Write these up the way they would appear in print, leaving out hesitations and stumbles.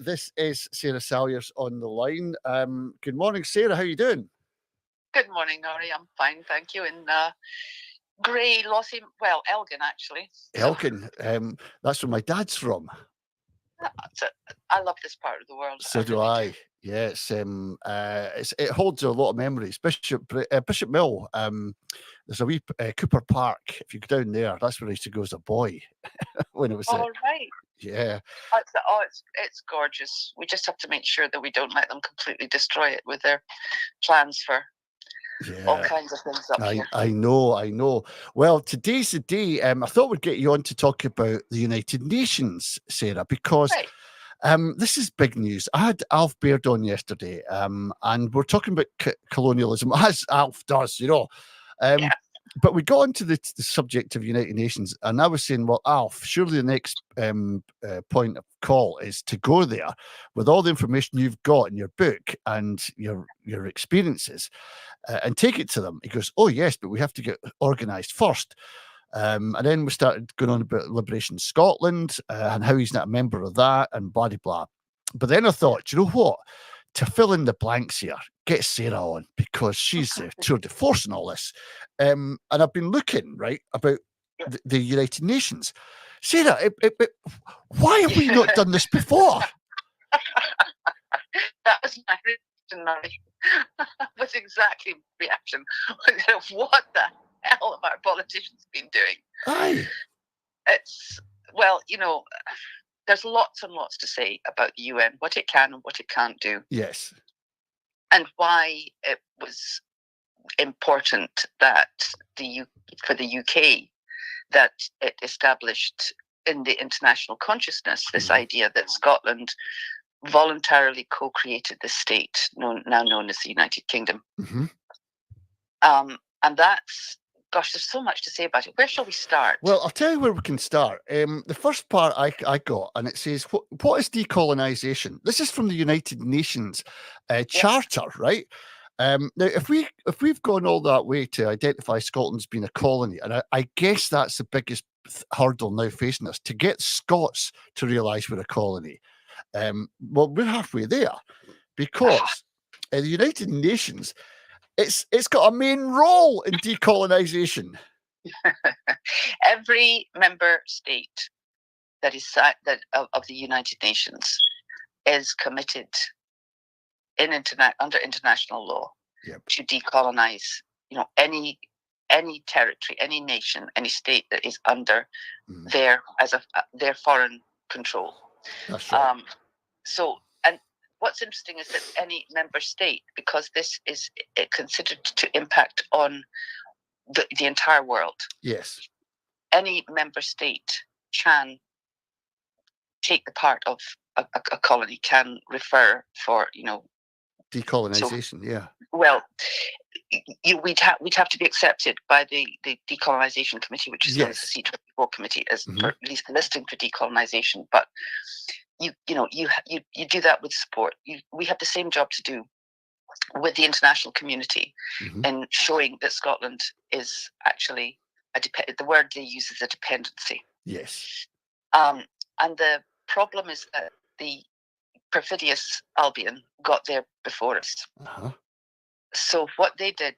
This is Sara Salyers on the line. Good morning, Sara. How are you doing? Good morning, Norrie. I'm fine, thank you. In grey, lossy, Elgin, actually. Elgin. That's where my dad's from. I love this part of the world. So do really I. do. Yeah, it holds a lot of memories. Bishop Mill. There's a wee Cooper Park. If you go down there, that's where I used to go as a boy when it was. All right. Yeah. It's gorgeous. We just have to make sure that we don't let them completely destroy it with their plans for all kinds of things up here. I know. Well, today's the day. I thought we'd get you on to talk about the United Nations, Sara, because this is big news. I had Alf Baird on yesterday, and we're talking about colonialism, as Alf does, But we got into the subject of United Nations, and I was saying, well, Alf, surely the next point of call is to go there with all the information you've got in your book and your experiences, and take it to them. He goes, oh, yes, but we have to get organised first. And then we started going on about Liberation Scotland and how he's not a member of that and blah, blah, blah. But then I thought, you know what? To fill in the blanks here, get Sara on because she's the tour de force in all this. And I've been looking, right, about the United Nations. Sara, why have we not done this before? That was my reaction, Norrie. Was exactly the reaction. What the hell have our politicians been doing? Aye. It's, there's lots and lots to say about the UN, what it can and what it can't do. Yes. And why it was important that for the UK that it established in the international consciousness this idea that Scotland voluntarily co-created the state now known as the United Kingdom. And that's, gosh, there's so much to say about it. Where shall we start? Well, I'll tell you where we can start. The first part I got, and it says, what is decolonisation? This is from the United Nations Charter, right? Now, if we've gone all that way to identify Scotland's being a colony, and I guess that's the biggest hurdle now facing us, to get Scots to realise we're a colony. Well, we're halfway there because the United Nations, it's got a main role in decolonisation. Every member state that is of the United Nations is committed under international law to decolonize. Any territory, any nation, any state that is under their foreign control. That's right. And what's interesting is that any member state, because this is considered to impact on the entire world. Yes. Any member state can take the part of a colony, can refer for, decolonisation, Well, we'd have to be accepted by the decolonisation committee, which is known as the C24 committee, as for at least the listing for decolonisation. But you do that with support. We have the same job to do with the international community in showing that Scotland is actually the word they use is a dependency. Yes. And the problem is that the perfidious Albion got there before us. So what they did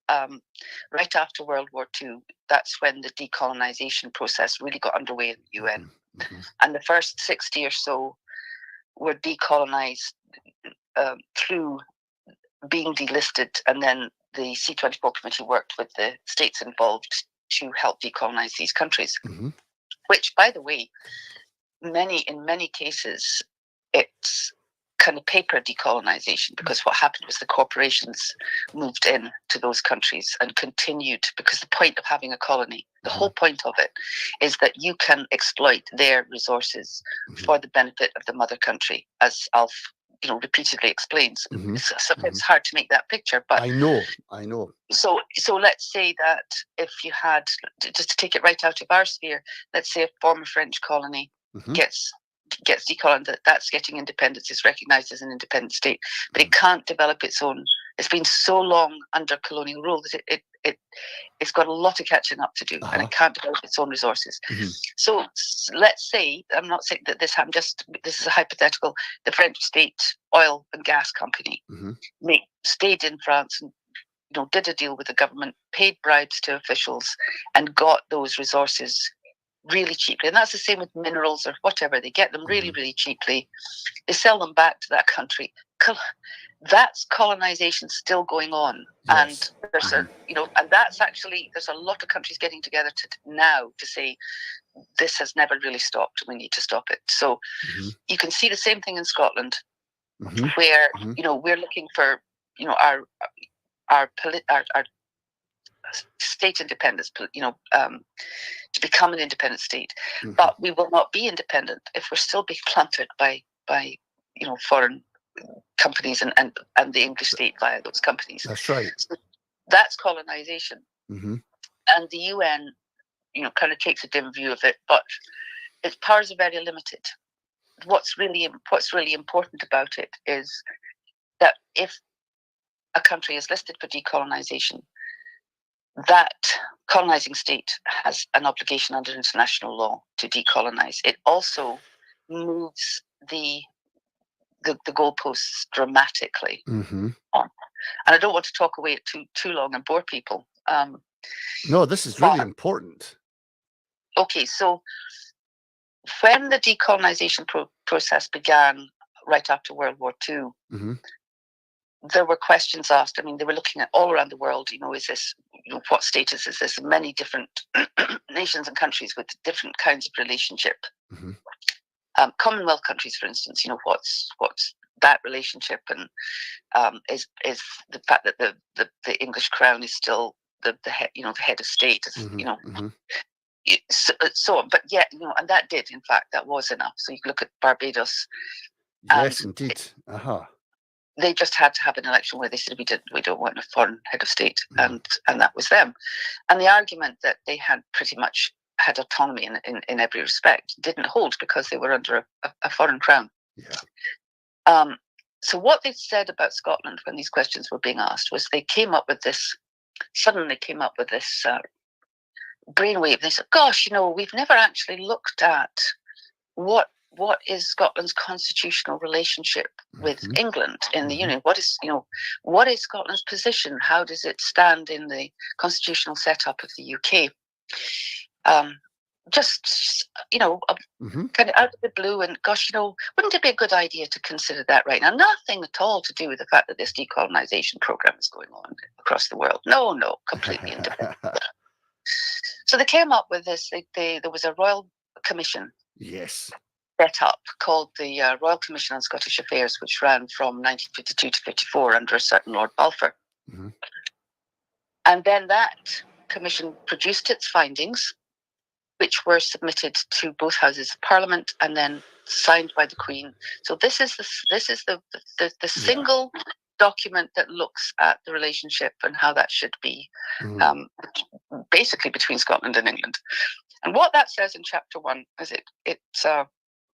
right after World War II, that's when the decolonisation process really got underway in the UN. And the first 60 or so were decolonised through being delisted, and then the C24 committee worked with the states involved to help decolonise these countries, which, by the way, in many cases, it's kind of paper decolonisation, because what happened was the corporations moved in to those countries and continued, because the point of having a colony, the whole point of it, is that you can exploit their resources for the benefit of the mother country, as Alf repeatedly explains. It's hard to make that picture, but I know. So let's say that if you had, just to take it right out of our sphere, let's say a former French colony gets decolonized, that's getting independence, is recognized as an independent state, but it can't develop its own It's been so long under colonial rule that it's got a lot of catching up to do, and it can't develop its own resources. So let's say, I'm not saying that this happened, this is a hypothetical, the French state oil and gas company stayed in France and did a deal with the government, paid bribes to officials, and got those resources really cheaply. And that's the same with minerals or whatever. They get them really, really cheaply. They sell them back to that country. That's colonization still going on. Yes. And there's and that's actually, there's a lot of countries getting together now to say this has never really stopped. We need to stop it. So you can see the same thing in Scotland, where we're looking for our state independence, to become an independent state. But we will not be independent if we're still being planted by foreign companies and the English state via those companies. That's right. So that's colonization. And the UN, kind of takes a dim view of it, but its powers are very limited. What's really important about it is that if a country is listed for decolonization, that colonizing state has an obligation under international law to decolonize. It also moves the goalposts dramatically on. And I don't want to talk away too long and bore people. No, this is really important. Okay, so when the decolonization process began right after World War II, there were questions asked. I mean, they were looking at all around the world, is this, what status is this? Many different nations and countries with different kinds of relationship. Commonwealth countries, for instance, what's that relationship, and is the fact that the English crown is still the head of state, so on. But yet, and that did, in fact, that was enough. So you can look at Barbados. Yes, indeed. They just had to have an election where they said we don't want a foreign head of state, and that was them. And the argument that they had pretty much had autonomy in every respect didn't hold because they were under a foreign crown. So what they said about Scotland when these questions were being asked was they suddenly came up with this brainwave. They said, gosh, we've never actually looked at what is Scotland's constitutional relationship with England in the Union? What is Scotland's position? How does it stand in the constitutional setup of the UK? Just kind of out of the blue, and gosh, wouldn't it be a good idea to consider that right now? Nothing at all to do with the fact that this decolonization program is going on across the world. No, completely independent. So they came up with this. There was a royal commission. Yes. Set up called the Royal Commission on Scottish Affairs, which ran from 1952 to 54 under a certain Lord Balfour. And then that commission produced its findings, which were submitted to both houses of Parliament and then signed by the Queen. So this is the single document that looks at the relationship and how that should be, basically between Scotland and England. And what that says in Chapter 1 is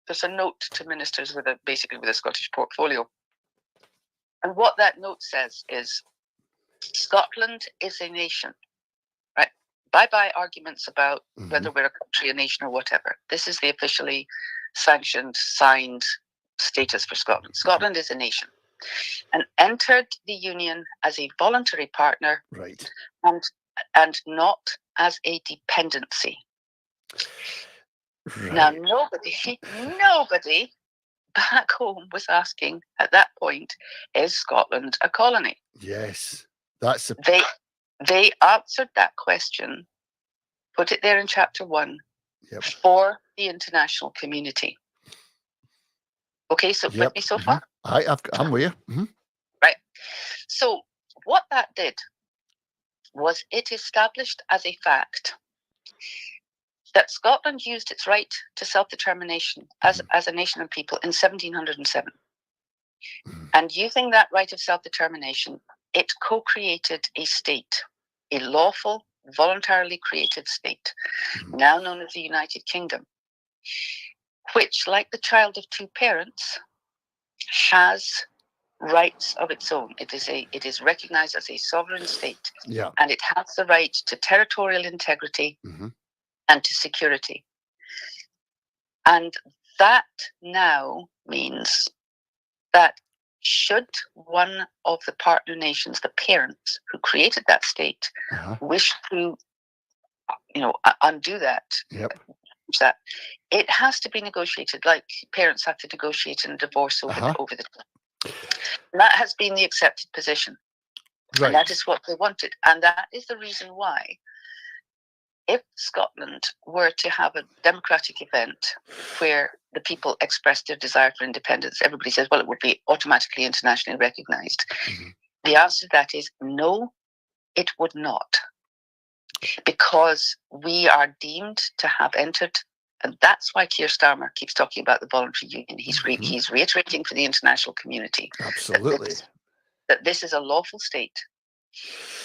there's a note to ministers with a Scottish portfolio. And what that note says is Scotland is a nation, right? Bye-bye arguments about whether we're a country, a nation, or whatever. This is the officially sanctioned, signed status for Scotland. Scotland is a nation and entered the Union as a voluntary partner, right, and not as a dependency. Right. Now, nobody back home was asking at that point, is Scotland a colony? Yes, they answered that question, put it there in Chapter 1 for the international community. Okay, so with me so far? I'm with you. Right. So what that did was it established as a fact that Scotland used its right to self-determination as a nation and people in 1707. And using that right of self-determination, it co-created a state, a lawful, voluntarily created state, now known as the United Kingdom, which, like the child of two parents, has rights of its own. It is recognized as a sovereign state, Yeah. and it has the right to territorial integrity and to security. And that now means that should one of the partner nations, the parents who created that state, wish to, undo that, that it has to be negotiated, like parents have to negotiate in a divorce over the. That has been the accepted position, and that is what they wanted, and that is the reason why, if Scotland were to have a democratic event where the people expressed their desire for independence, everybody says, well, it would be automatically internationally recognized. The answer to that is no, it would not, because we are deemed to have entered. And that's why Keir Starmer keeps talking about the voluntary union. He's reiterating for the international community absolutely that this is a lawful state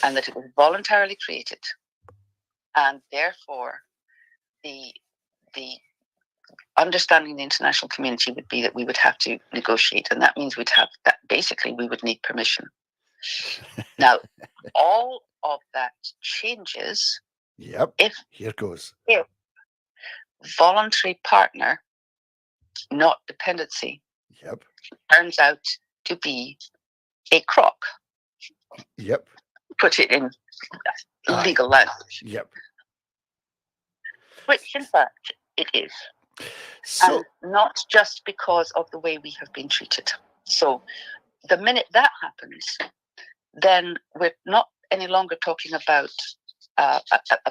and that it was voluntarily created, and therefore the understanding of the international community would be that we would have to negotiate, and that means we would need permission. Now, all of that changes. If voluntary partner, not dependency, turns out to be a crock. Put it in legal language. Which, in fact, it is. So, and not just because of the way we have been treated. So the minute that happens, then we're not any longer talking about a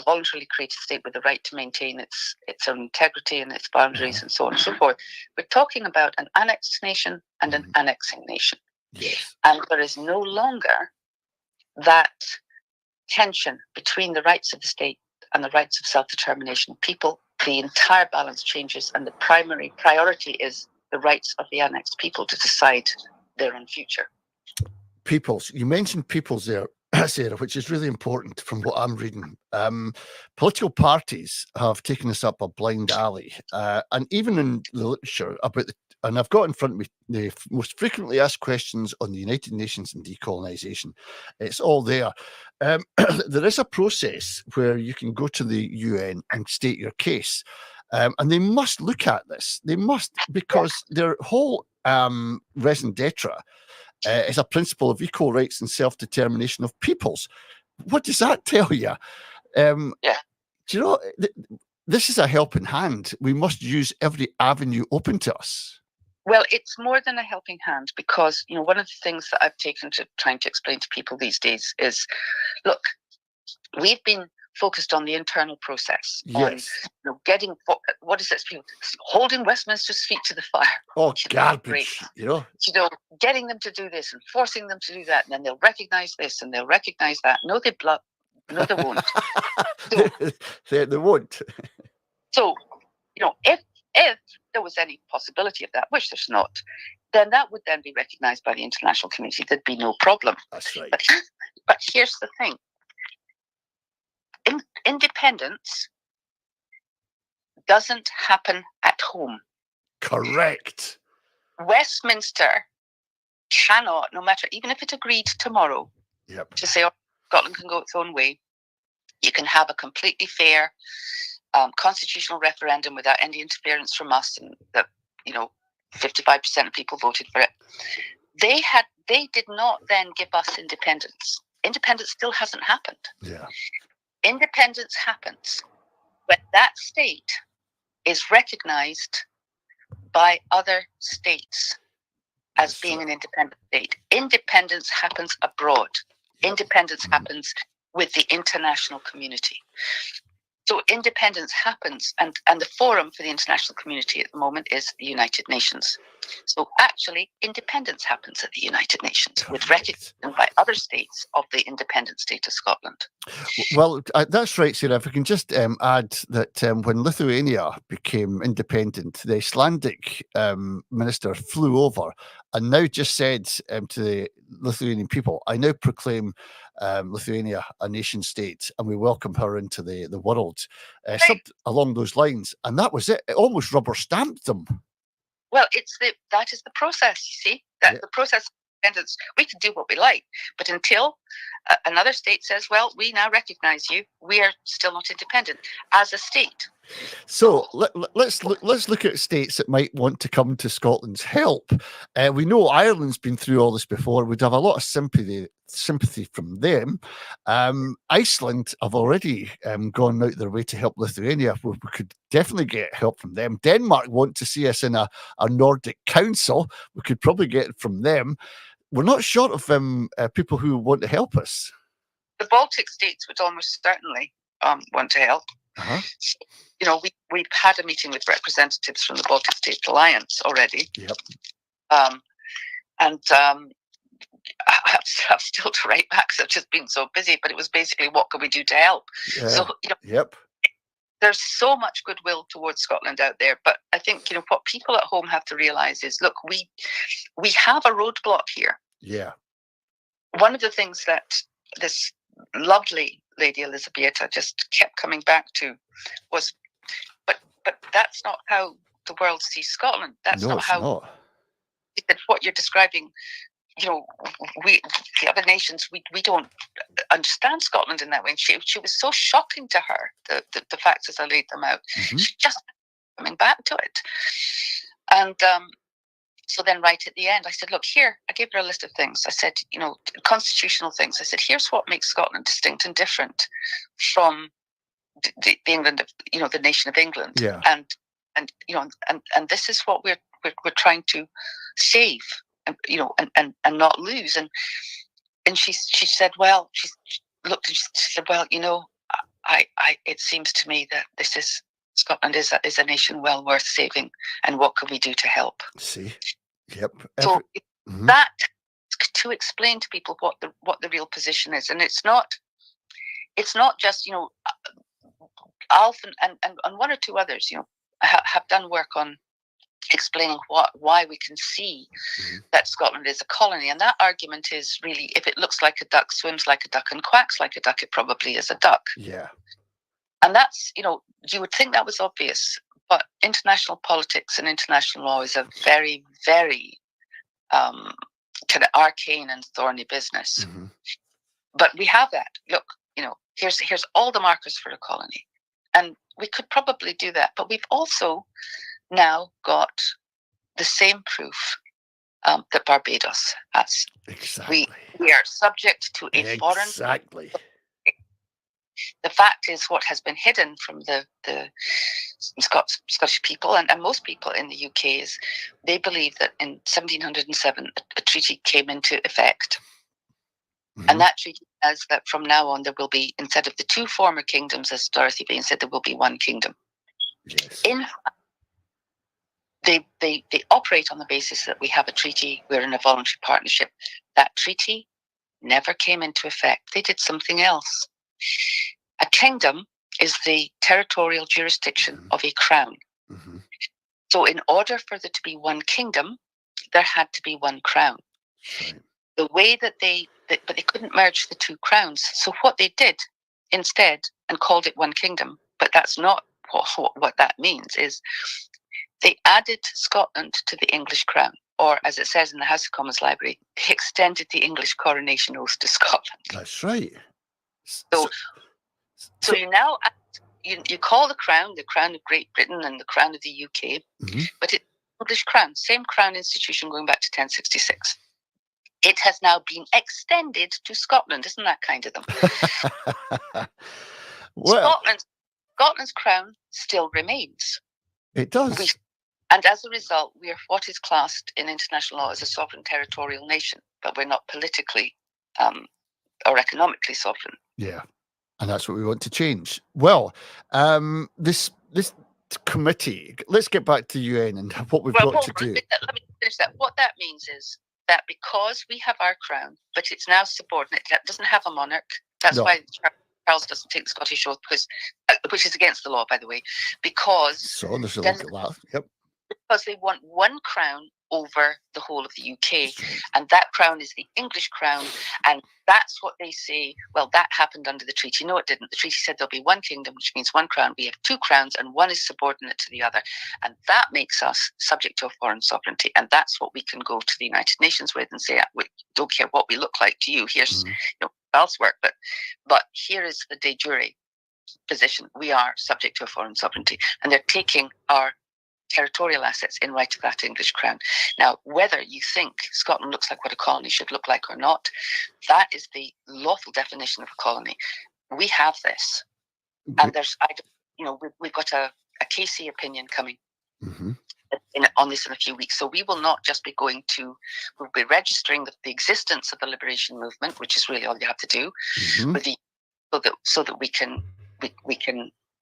voluntarily created state with the right to maintain its own integrity and its boundaries and so on and so forth. We're talking about an annexed nation and an annexing nation. And there is no longer that tension between the rights of the state and the rights of self-determination of people. The entire balance changes, and the primary priority is the rights of the annexed people to decide their own future. Peoples. You mentioned peoples there, Sarah, which is really important from what I'm reading. Political parties have taken us up a blind alley, and even in the literature about and I've got in front of me the most frequently asked questions on the United Nations and decolonisation. It's all there. There is a process where you can go to the UN and state your case, and they must look at this. They must, because their whole raison d'etre is a principle of equal rights and self-determination of peoples. What does that tell you? Do you know, this is a helping hand. We must use every avenue open to us. Well, it's more than a helping hand, because, one of the things that I've taken to trying to explain to people these days is, look, we've been focused on the internal process, on getting, what is it, holding Westminster's feet to the fire. Oh, garbage, getting them to do this and forcing them to do that, and then they'll recognise this and they'll recognise that. No, they won't. They won't. So, if there was any possibility of that, which there's not, then that would then be recognised by the international community. There'd be no problem. That's right. But here's the thing. Independence doesn't happen at home. Correct. Westminster cannot, no matter, even if it agreed tomorrow to say, Scotland can go its own way, you can have a completely fair constitutional referendum without any interference from us, and that 55% of people voted for it. They did not then give us independence. Independence still hasn't happened. Independence happens when that state is recognized by other states as being an independent state. Independence happens abroad. Independence happens with the international community. So independence happens, and the forum for the international community at the moment is the United Nations. So actually, independence happens at the United Nations with recognition by other states of the independent state of Scotland. Well, that's right, Sarah. If I can just add that when Lithuania became independent, the Icelandic minister flew over and now just said to the Lithuanian people, I now proclaim Lithuania a nation state, and we welcome her into the world, along those lines. And that was it. It almost rubber stamped them. Well, that is the process, you see. The process independence, we can do what we like. But until another state says, well, we now recognize you, we are still not independent as a state. So let's look at states that might want to come to Scotland's help. We know Ireland's been through all this before. We'd have a lot of sympathy from them. Iceland have already gone out their way to help Lithuania. We could definitely get help from them. Denmark want to see us in a Nordic council. We could probably get it from them. We're not short of people who want to help us. The Baltic states would almost certainly want to help. Uh-huh. You know, we've had a meeting with representatives from the Baltic States Alliance already. Yep. And I have still to write back because I've just been so busy. But it was basically, what can we do to help? So, you know, yep. There's so much goodwill towards Scotland out there. But I think, you know, what people at home have to realise is, look, we have a roadblock here. Yeah. One of the things that this lovely Lady Elizabetha just kept coming back to was, but that's not how the world sees Scotland. That's not how. That what you're describing, you know, the other nations, we don't understand Scotland in that way. And she was so shocking to her, the facts as I laid them out. Mm-hmm. She just coming back to it. And so then right at the end, I said, look, here, I gave her a list of things. I said, you know, constitutional things. I said, here's what makes Scotland distinct and different from the England, you know, the nation of England. Yeah. And you know, and this is what we're trying to save, and you know, and not lose. And she said, well, she looked and she said, well, you know, I it seems to me that Scotland is a nation well worth saving, and what can we do to help? See, yep. So that to explain to people what the real position is, and it's not just, you know, Alf and one or two others, you know, have done work on explaining why we can see that Scotland is a colony, and that argument is really, if it looks like a duck, swims like a duck, and quacks like a duck, it probably is a duck. Yeah. And that's, you know, you would think that was obvious, but international politics and international law is a very, very kind of arcane and thorny business. Mm-hmm. But we have that. Look, you know, here's all the markers for a colony, and we could probably do that. But we've also now got the same proof that Barbados has. Exactly. We are subject to a foreign. Exactly. The fact is, what has been hidden from the Scottish people and most people in the UK is they believe that in 1707 a treaty came into effect. Mm-hmm. And that treaty says that from now on there will be, instead of the two former kingdoms, as Dorothy Bain said, there will be one kingdom. Yes. In fact, they operate on the basis that we have a treaty, we're in a voluntary partnership. That treaty never came into effect. They did something else. A kingdom is the territorial jurisdiction of a crown. Mm-hmm. So in order for there to be one kingdom, there had to be one crown. Right. The way that but they couldn't merge the two crowns. So what they did instead, and called it one kingdom, but that's not what that means, is they added Scotland to the English crown, or as it says in the House of Commons Library, they extended the English coronation oath to Scotland. That's right. So you now you call the crown of Great Britain and the crown of the UK, mm-hmm. but it's English crown, same crown institution going back to 1066. It has now been extended to Scotland. Isn't that kind of them? Well, Scotland's crown still remains. It does. And as a result, we are what is classed in international law as a sovereign territorial nation, but we're not politically or economically sovereign. Yeah, and that's what we want to change. Well, this committee, let's get back to UN and what we've got to do. Let me finish that. What that means is that because we have our crown, but it's now subordinate, that doesn't have a monarch. That's why Charles doesn't take the Scottish oath, which is against the law, by the way, because so there's a look at that. Yep. Because they want one crown over the whole of the UK. And that crown is the English crown. And that's what they say. Well, that happened under the treaty. No, it didn't. The treaty said there'll be one kingdom, which means one crown. We have two crowns, and one is subordinate to the other. And that makes us subject to a foreign sovereignty. And that's what we can go to the United Nations with and say, we don't care what we look like to you. Here's else work. But here is the de jure position. We are subject to a foreign sovereignty. And they're taking our territorial assets in right of that English crown. Now, whether you think Scotland looks like what a colony should look like or not, that is the lawful definition of a colony. We have this, and we've got a KC opinion coming on this in a few weeks. So we will not just be we'll be registering the existence of the liberation movement, which is really all you have to do, with so that we can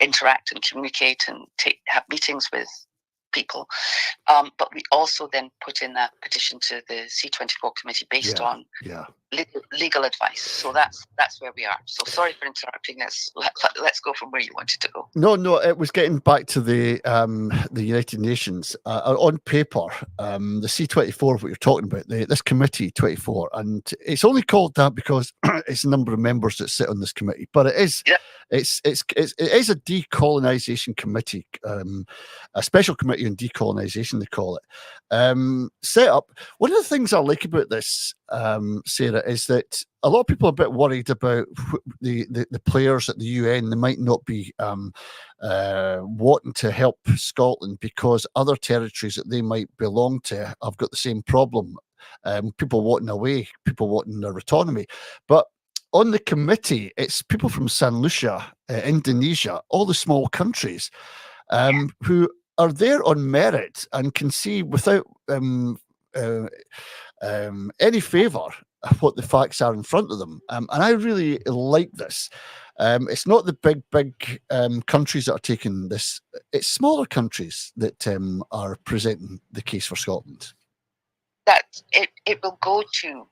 interact and communicate and have meetings with people, but we also then put in that petition to the C24 committee based on legal advice. So that's where we are. So sorry for interrupting. Let's go from where you wanted to go. No, it was getting back to the United Nations. On paper, the C24, what you're talking about, this committee 24, and it's only called that because it's a number of members that sit on this committee, but it is it is a decolonisation committee, a special committee on decolonisation they call it, set up. One of the things I like about this, Sarah, is that a lot of people are a bit worried about the players at the UN. They might not be wanting to help Scotland because other territories that they might belong to have got the same problem. People wanting away, people wanting their autonomy. But on the committee, it's people from San Lucia, Indonesia, all the small countries who are there on merit and can see without any favour what the facts are in front of them. And I really like this. It's not the big countries that are taking this. It's smaller countries that are presenting the case for Scotland. That it will go to...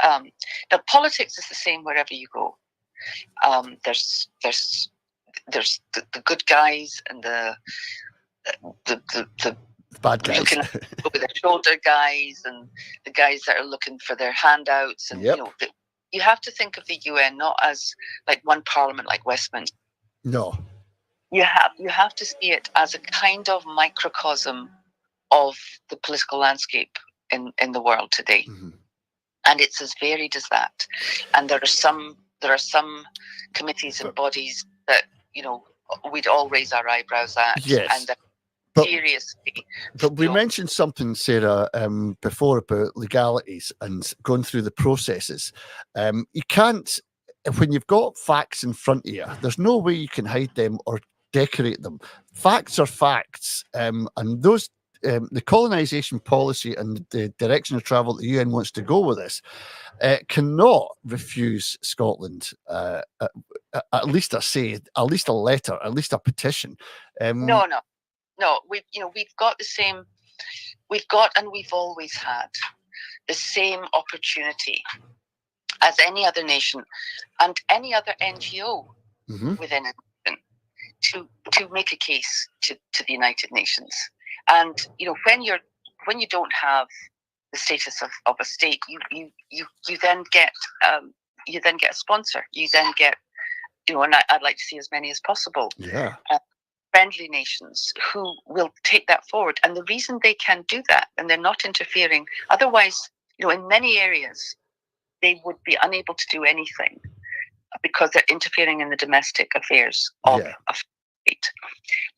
now, politics is the same wherever you go. There's the good guys and the bad guys, looking over their shoulder guys, and the guys that are looking for their handouts. And you have to think of the UN not as like one parliament like Westminster. No, you have to see it as a kind of microcosm of the political landscape in the world today. And it's as varied as that. And there are some committees and bodies that we'd all raise our eyebrows at. Yes. And seriously. But we mentioned something, Sarah, before about legalities and going through the processes. You can't, when you've got facts in front of you, there's no way you can hide them or decorate them. Facts are facts, and those. The colonisation policy and the direction of travel the UN wants to go with this cannot refuse Scotland at least a say, at least a letter, at least a petition. No. We've got the same. We've got and we've always had the same opportunity as any other nation and any other NGO within a nation to make a case to the United Nations. And when you don't have the status of a state, you then get a sponsor. You then get and I'd like to see as many as possible. Yeah. Friendly nations who will take that forward. And the reason they can do that, and they're not interfering, otherwise, in many areas, they would be unable to do anything because they're interfering in the domestic affairs of a state.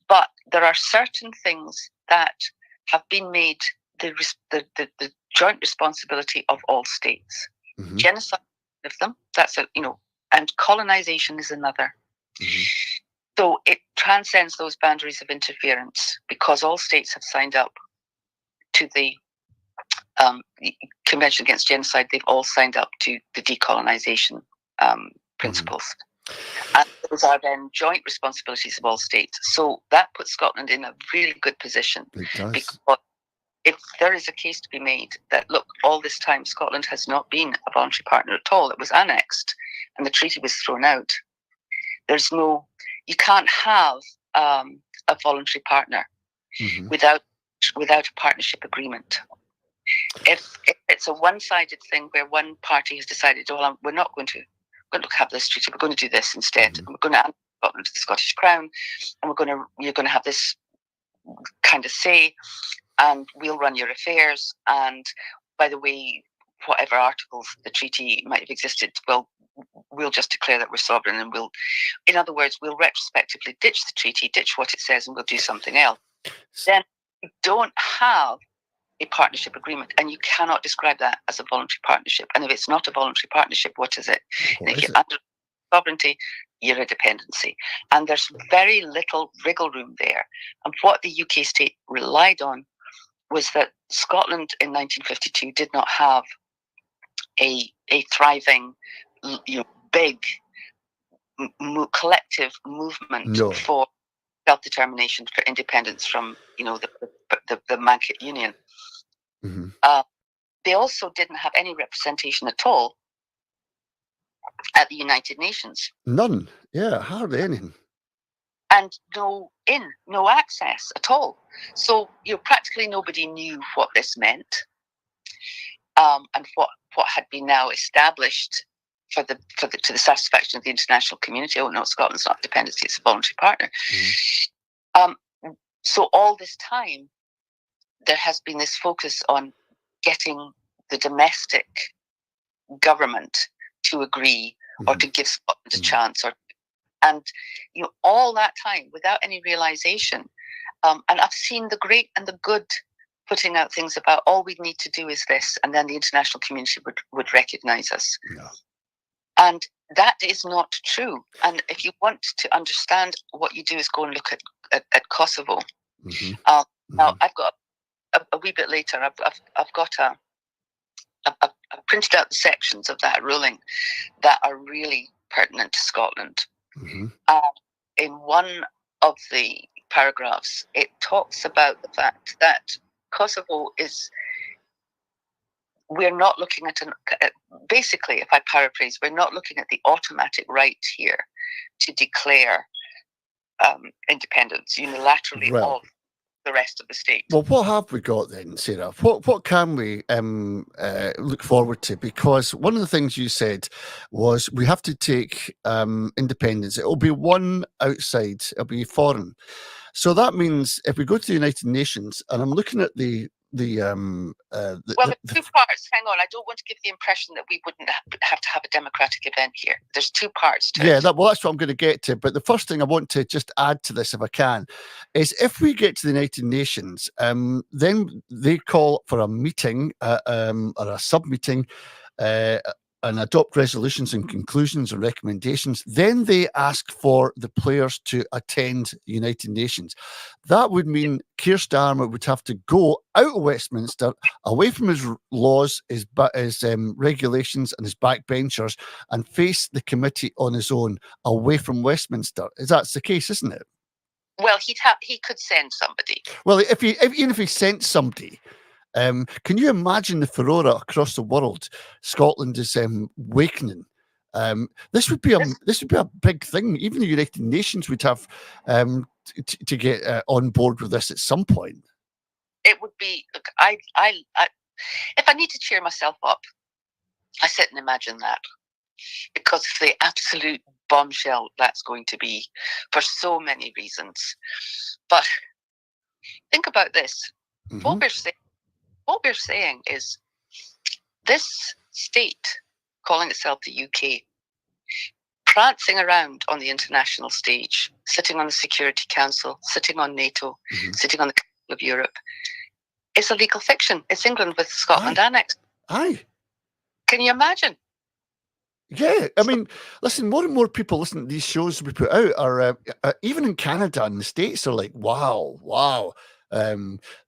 But there are certain things that have been made the joint responsibility of all states. Genocide is one of them. That's and colonization is another. So it transcends those boundaries of interference because all states have signed up to the Convention Against Genocide. They've all signed up to the decolonization principles. And those are then joint responsibilities of all states. So that puts Scotland in a really good position. It does. Because if there is a case to be made that, look, all this time Scotland has not been a voluntary partner at all. It was annexed and the treaty was thrown out. You can't have a voluntary partner without a partnership agreement. If it's a one-sided thing where one party has decided, well, we're not going to have this treaty, we're going to do this instead. We're going to add Scotland to the Scottish Crown, and you're going to have this kind of say, and we'll run your affairs. And by the way, whatever articles the treaty might have existed, we'll just declare that we're sovereign, and in other words, we'll retrospectively ditch the treaty, ditch what it says, and we'll do something else. Then you don't have a partnership agreement, and you cannot describe that as a voluntary partnership. And if it's not a voluntary partnership, what is it? If you're under sovereignty, you're a dependency. And there's very little wriggle room there. And what the UK state relied on was that Scotland in 1952 did not have a thriving, big collective movement for self-determination, for independence from the Mancourt Union. They also didn't have any representation at all at the United Nations. None. Yeah, hardly any. And no access at all. So practically nobody knew what this meant, and what had been now established to the satisfaction of the international community. Oh no, Scotland's not a dependency; it's a voluntary partner. So all this time, there has been this focus on getting the domestic government to agree or to give Scotland a chance, and all that time without any realization. And I've seen the great and the good putting out things about all we need to do is this, and then the international community would recognize us. Yeah. And that is not true. And if you want to understand, what you do is go and look at Kosovo. Now I've got a wee bit later. I've got I've printed out the sections of that ruling that are really pertinent to Scotland. In one of the paragraphs, it talks about the fact that Kosovo we're not looking at basically, if I paraphrase, we're not looking at the automatic right here to declare independence unilaterally of the rest of the state. Well, what have we got then, Sarah? What can we look forward to? Because one of the things you said was we have to take independence. It'll be one outside. It'll be foreign. So that means if we go to the United Nations, and I'm looking at the two parts. Hang on, I don't want to give the impression that we wouldn't have to have a democratic event here. There's two parts to it. That's what I'm going to get to. But the first thing I want to just add to this, if I can, is if we get to the United Nations, then they call for a meeting or a sub-meeting, and adopt resolutions and conclusions and recommendations. Then they ask for the players to attend the United Nations. That would mean Keir Starmer would have to go out of Westminster, away from his laws, his regulations and his backbenchers, and face the committee on his own, away from Westminster. That's the case, isn't it? Well, he could send somebody. Well, even if he sent somebody, can you imagine the furore across the world? Scotland is awakening. This would be a big thing. Even the United Nations would have to get on board with this at some point. It would be. Look, I if I need to cheer myself up, I sit and imagine that, because of the absolute bombshell that's going to be for so many reasons. But think about this. What we're saying is this state, calling itself the UK, prancing around on the international stage, sitting on the Security Council, sitting on NATO, sitting on the Council of Europe, it's a legal fiction. It's England with Scotland annexed. Aye. Can you imagine? Yeah, I mean, listen, more and more people listen to these shows we put out are, even in Canada and the States, are like, wow.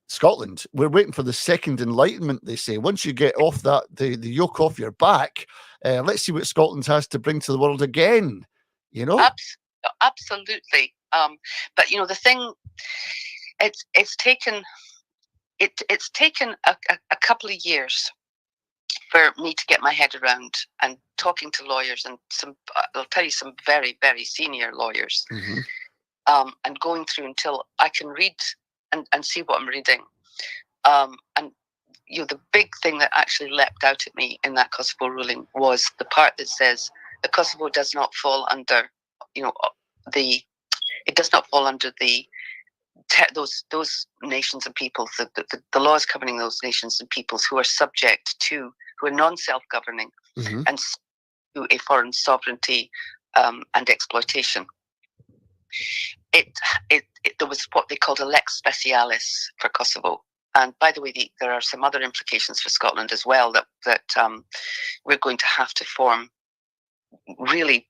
Scotland, we're waiting for the second enlightenment, they say. Once you get off that, the yoke off your back, let's see what Scotland has to bring to the world again, Absolutely. But, the thing, it's taken a couple of years for me to get my head around, and talking to lawyers, and I'll tell you, some very, very senior lawyers, and going through until I can read and see what I'm reading. And, the big thing that actually leapt out at me in that Kosovo ruling was the part that says the Kosovo does not fall under, it does not fall under those nations and peoples, the laws governing those nations and peoples who are non-self-governing and to a foreign sovereignty and exploitation. There was what they called a lex specialis for Kosovo. And by the way, there are some other implications for Scotland as well that we're going to have to form really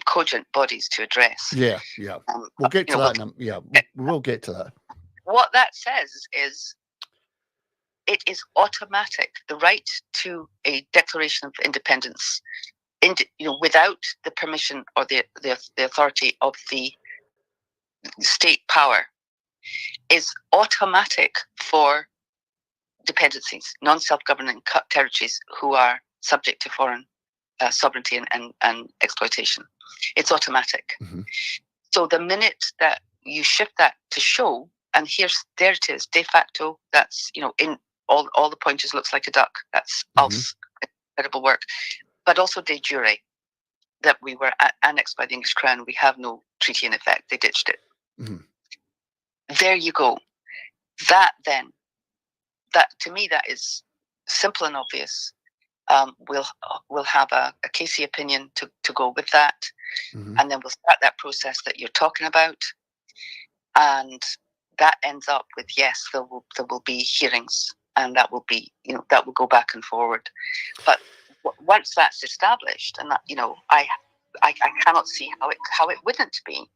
cogent bodies to address. Yeah. We'll get to that. We'll get to that. What that says is it is automatic. The right to a declaration of independence, without the permission or the authority of the state power, is automatic for dependencies, non-self-governing territories who are subject to foreign sovereignty and exploitation. It's automatic. So the minute that you shift that to show, and there it is, de facto, that's, in all the pointers looks like a duck. That's Ulf's incredible work. But also de jure, that we were annexed by the English Crown. We have no treaty in effect. They ditched it. There you go. That to me, that is simple and obvious. We'll have a Casey opinion to go with that, and then we'll start that process that you're talking about, and that ends up with yes, there will be hearings, and that will be that will go back and forward. But once that's established, and that I cannot see how it wouldn't be.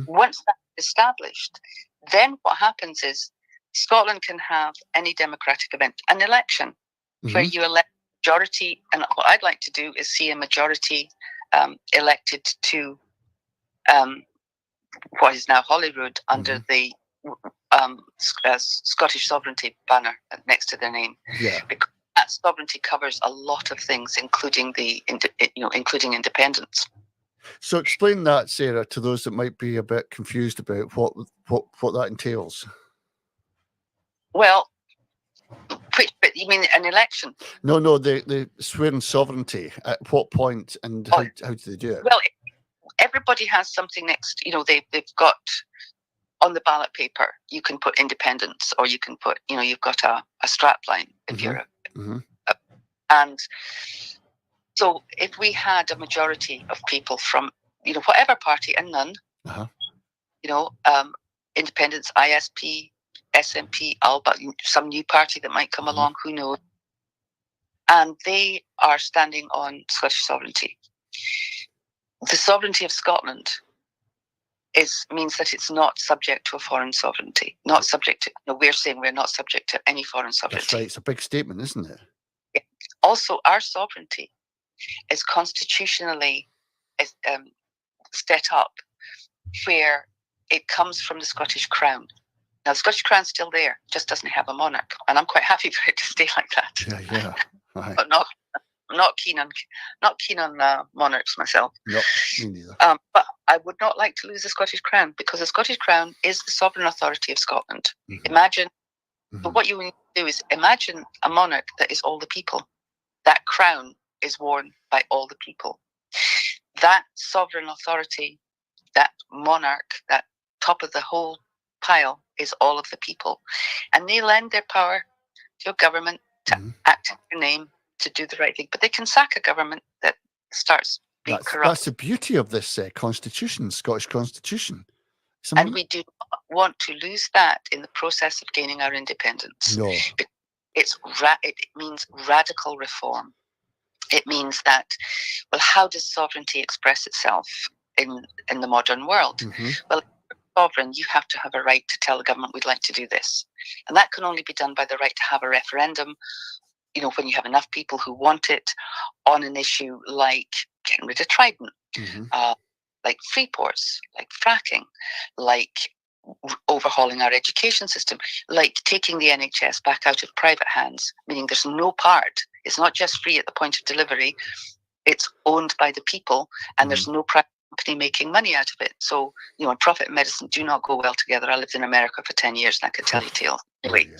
Once that's established, then what happens is Scotland can have any democratic event, an election, where you elect a majority. And what I'd like to do is see a majority elected to what is now Holyrood under the Scottish sovereignty banner next to their name. Yeah. Because that sovereignty covers a lot of things, including including independence. So explain that, Sarah, to those that might be a bit confused about what that entails. Well, but you mean an election? No, the swearing sovereignty. At what point and how do they do it? Well, everybody has something next. They've got on the ballot paper. You can put independence, or you can put. You've got a strapline if you're and so if we had a majority of people from whatever party and none, independence, ISP, SNP, ALBA, some new party that might come along, who knows? And they are standing on Scottish sovereignty. The sovereignty of Scotland means that it's not subject to a foreign sovereignty. Not subject to. We're saying we're not subject to any foreign sovereignty. That's right. It's a big statement, isn't it? Yeah. Also, our sovereignty is constitutionally set up where it comes from the Scottish Crown. Now, the Scottish Crown's still there, just doesn't have a monarch, and I'm quite happy for it to stay like that. Yeah. Right. But not keen on monarchs myself. Nope, me neither. But I would not like to lose the Scottish Crown, because the Scottish Crown is the sovereign authority of Scotland. Imagine, but what you need to do is imagine a monarch that is all the people. That crown is worn by all the people. That sovereign authority, that monarch, that top of the whole pile is all of the people. And they lend their power to a government to act in their name, to do the right thing. But they can sack a government that starts being corrupt. That's the beauty of this constitution, Scottish constitution. And we do not want to lose that in the process of gaining our independence. No. It means radical reform. It means that, well, how does sovereignty express itself in the modern world? Well, sovereign, you have to have a right to tell the government we'd like to do this. And that can only be done by the right to have a referendum, when you have enough people who want it on an issue like getting rid of Trident, like free ports, like fracking, like overhauling our education system, like taking the NHS back out of private hands, meaning there's no part. It's not just free at the point of delivery. It's owned by the people, and there's no private company making money out of it. So, and profit and medicine do not go well together. I lived in America for 10 years, and I could tell you tales. Anyway,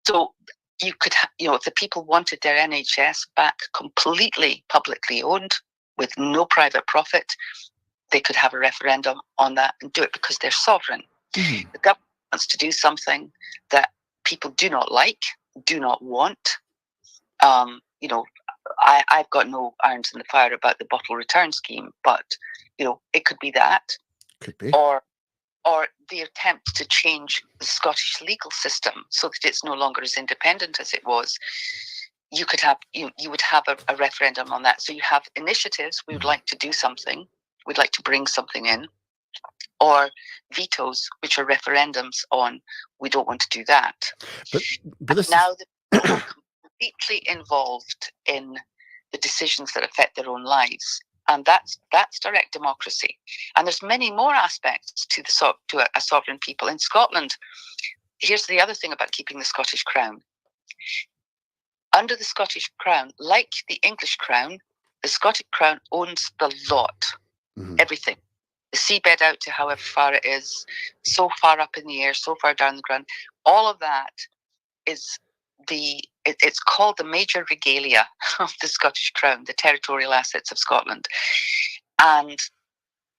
So you could, if the people wanted their NHS back completely publicly owned with no private profit, they could have a referendum on that and do it because they're sovereign. The government wants to do something that people do not like, do not want. I've got no irons in the fire about the bottle return scheme, but it could be that, could be, or the attempt to change the Scottish legal system so that it's no longer as independent as it was. You could have you would have a referendum on that. So you have initiatives. We would like to do something. We'd like to bring something in, or vetoes, which are referendums on we don't want to do that. But this now the people are completely involved in the decisions that affect their own lives, and that's direct democracy. And there's many more aspects to a sovereign people in Scotland. Here's the other thing about keeping the Scottish Crown. Under the Scottish Crown, like the English Crown, the Scottish Crown owns the lot, everything. The seabed out to however far it is, so far up in the air, so far down the ground. All of that is it's called the major regalia of the Scottish Crown, the territorial assets of Scotland. And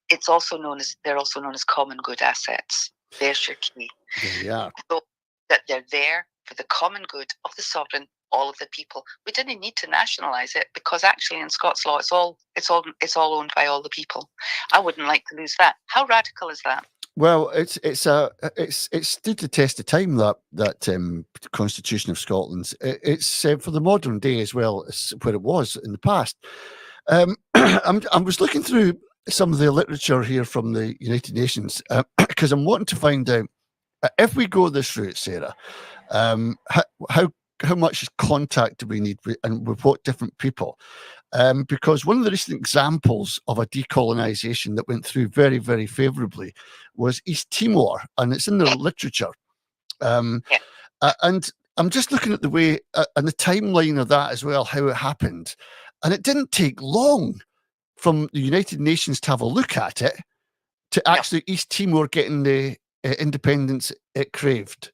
they're also known as common good assets. There's your key. Yeah. So that they're there for the common good of the sovereign, all of the people. We didn't need to nationalise it because actually in Scots law it's all owned by all the people. I wouldn't like to lose that. How radical is that? Well, it's stood the test of time, that Constitution of Scotland. It's for the modern day as well as where it was in the past. I was looking through some of the literature here from the United Nations because I'm wanting to find out if we go this route, Sarah, how much contact do we need and with what different people? Because one of the recent examples of a decolonisation that went through very, very favourably was East Timor, and it's in the literature. And I'm just looking at the way and the timeline of that as well, how it happened. And it didn't take long from the United Nations to have a look at it to actually East Timor getting the independence it craved.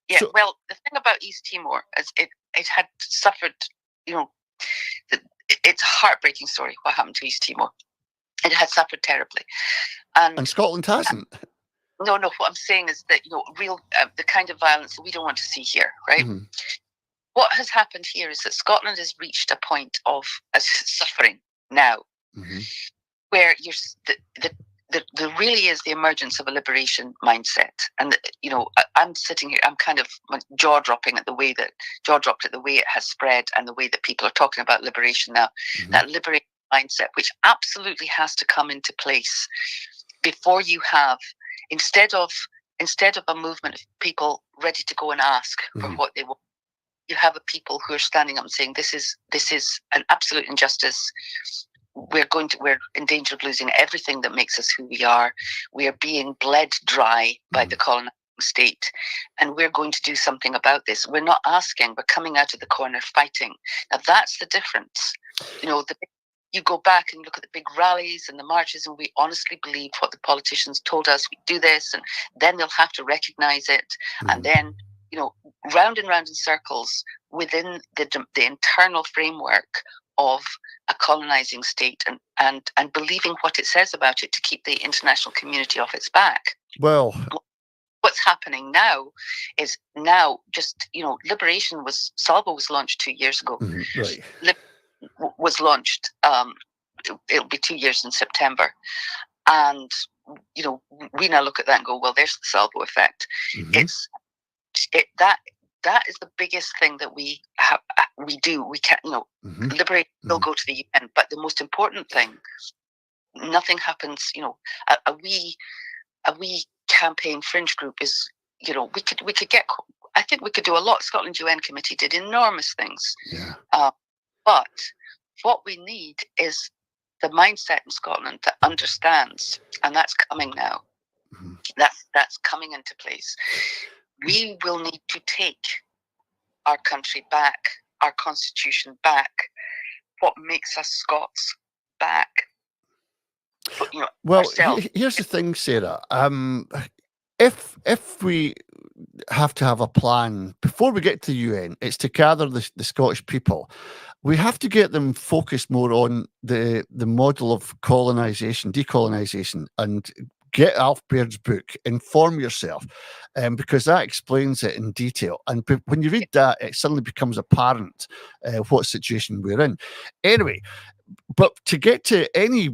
Yeah, so, well, the thing about East Timor is it had suffered, it's a heartbreaking story what happened to East Timor. It had suffered terribly. And Scotland hasn't. No, what I'm saying is that, the kind of violence that we don't want to see here, right? Mm-hmm. What has happened here is that Scotland has reached a point of suffering now, where there really is the emergence of a liberation mindset. And, I'm sitting here, I'm kind of jaw-dropped at the way it has spread and the way that people are talking about liberation now. That liberation mindset, which absolutely has to come into place before you have, instead of a movement of people ready to go and ask for what they want, you have a people who are standing up and saying, this is an absolute injustice. We're in danger of losing everything that makes us who we are. We are being bled dry by the colonizing state, and we're going to do something about this. We're not asking, we're coming out of the corner fighting. Now that's the difference. You go back and look at the big rallies and the marches, and we honestly believe what the politicians told us, we do this, and then they'll have to recognize it. And then, round and round in circles within the internal framework of a colonizing state and believing what it says about it to keep the international community off its back. Well, what's happening now is liberation Salvo was launched 2 years ago. Right. Was launched, it'll be 2 years in September. And, we now look at that and go, well, there's the Salvo effect. That is the biggest thing that we do. We can't, liberate will go to the UN, but the most important thing, nothing happens, a wee campaign fringe group is, we could get, I think we could do a lot. Scotland UN Committee did enormous things. Yeah. But what we need is the mindset in Scotland that understands, and that's coming now. That's coming into place. We will need to take our country back, our constitution back, what makes us Scots back. Well, here's the thing, Sarah. If we have to have a plan before we get to the UN. It's to gather the Scottish people. We have to get them focused more on the model of colonisation, decolonisation, and get Alf Baird's book, Inform Yourself, because that explains it in detail. And when you read that, it suddenly becomes apparent what situation we're in. Anyway, but to get to any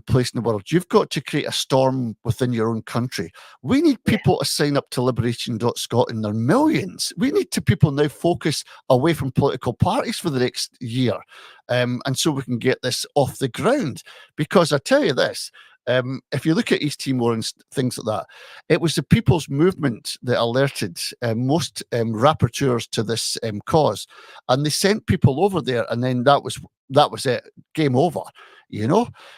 place in the world, you've got to create a storm within your own country. We need people to sign up to liberation.scot in their millions. We need people now focus away from political parties for the next year. And so we can get this off the ground. Because I tell you this, if you look at East Timor and things like that, it was the people's movement that alerted most rapporteurs to this cause, and they sent people over there, and then that was it, game over,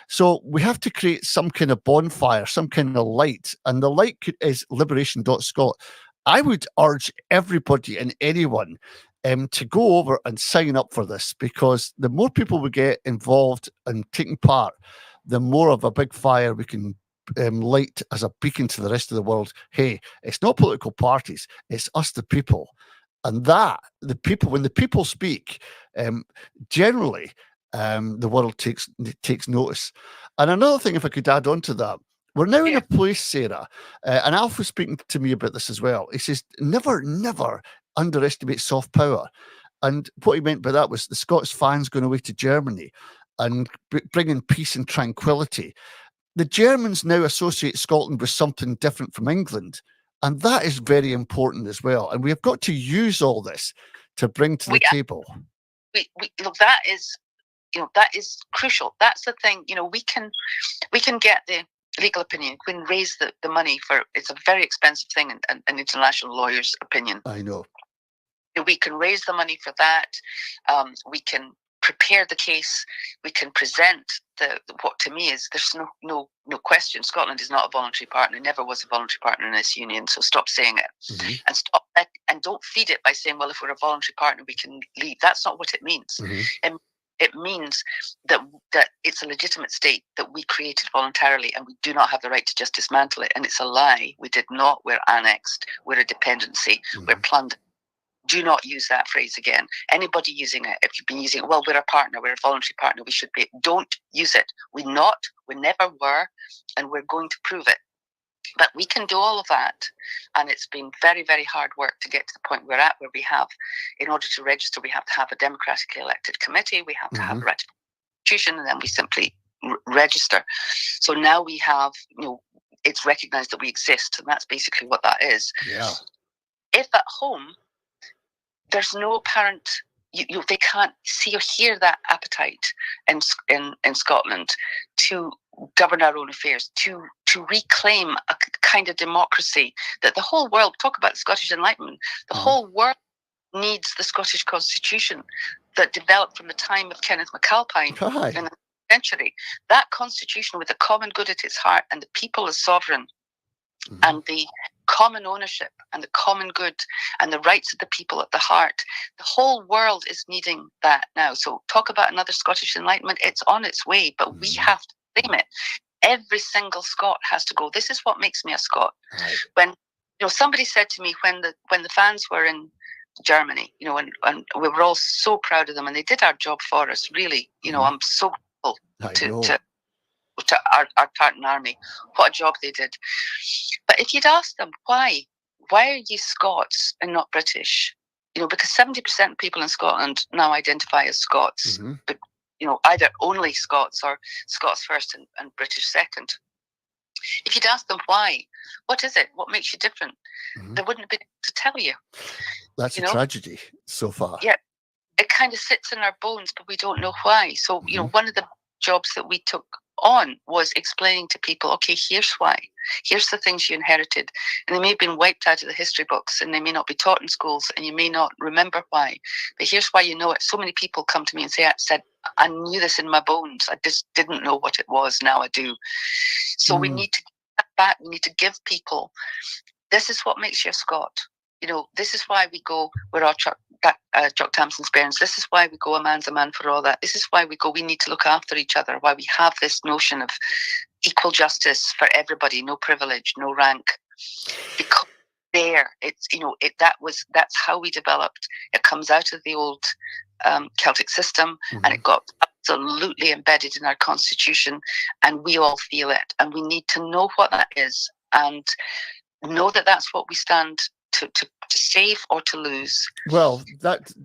So we have to create some kind of bonfire, some kind of light, and the light is liberation.scot. I would urge everybody and anyone to go over and sign up for this, because the more people we get involved and taking part, the more of a big fire we can light as a beacon to the rest of the world. Hey, it's not political parties, it's us, the people. And that, when the people speak, generally, the world takes notice. And another thing, if I could add on to that, we're now in a place, Sarah, and Alf was speaking to me about this as well. He says, never underestimate soft power. And what he meant by that was the Scots fans going away to Germany and bringing peace and tranquility. The Germans now associate Scotland with something different from England. And that is very important as well. And we have got to use all this to bring to the table. Look, that is crucial. That's the thing. We can get the legal opinion. We can raise the money for. It's a very expensive thing, and an international lawyer's opinion. I know. We can raise the money for that. We can prepare the case. We can present what to me is, there's no question. Scotland is not a voluntary partner. Never was a voluntary partner in this union. So stop saying it, and stop that, and don't feed it by saying, well, if we're a voluntary partner, we can leave. That's not what it means. It means that it's a legitimate state that we created voluntarily, and we do not have the right to just dismantle it. And it's a lie. We did not. We're annexed. We're a dependency. We're plundered. Do not use that phrase again. Anybody using it, if you've been using it, well, we're a partner, we're a voluntary partner, we should be. Don't use it. We never were, and we're going to prove it. But we can do all of that, and it's been very, very hard work to get to the point we're at, where we have, in order to register, we have to have a democratically elected committee, we have to have a ratification, and then we simply register. So now we have, it's recognised that we exist, and that's basically what that is. Yeah. If at home, there's no apparent, they can't see or hear that appetite in Scotland to govern our own affairs, to reclaim a kind of democracy that the whole world, talk about the Scottish Enlightenment, the whole world needs the Scottish Constitution that developed from the time of Kenneth MacAlpine in the century. That constitution with the common good at its heart and the people as sovereign, and the common ownership and the common good and the rights of the people at the heart. The whole world is needing that now. So talk about another Scottish Enlightenment. It's on its way, but we have to claim it. Every single Scot has to go. This is what makes me a Scot. Right. When somebody said to me when the fans were in Germany, and we were all so proud of them, and they did our job for us. Really, I'm so grateful to our Tartan army. What a job they did. But if you'd ask them why are you Scots and not British? Because 70% of people in Scotland now identify as Scots, but either only Scots or Scots first and British second. If you'd ask them why, what is it? What makes you different? They wouldn't have been able to tell you. That's a tragedy so far. Yeah, it kind of sits in our bones, but we don't know why. So one of the jobs that we took on was explaining to people, okay, here's why. Here's the things you inherited. And they may have been wiped out of the history books, and they may not be taught in schools, and you may not remember why. But here's why you know it. So many people come to me and said, I knew this in my bones. I just didn't know what it was. Now I do. So we need to get that back. We need to give people, this is what makes you a Scot. This is why we go, we're all Jock Tamson's parents. This is why we go, a man's a man for all that. This is why we go, we need to look after each other. Why we have this notion of equal justice for everybody, no privilege, no rank. Because there. It's, that's how we developed. It comes out of the old Celtic system, and it got absolutely embedded in our constitution, and we all feel it, and we need to know what that is and know that that's what we stand to save or to lose. Well,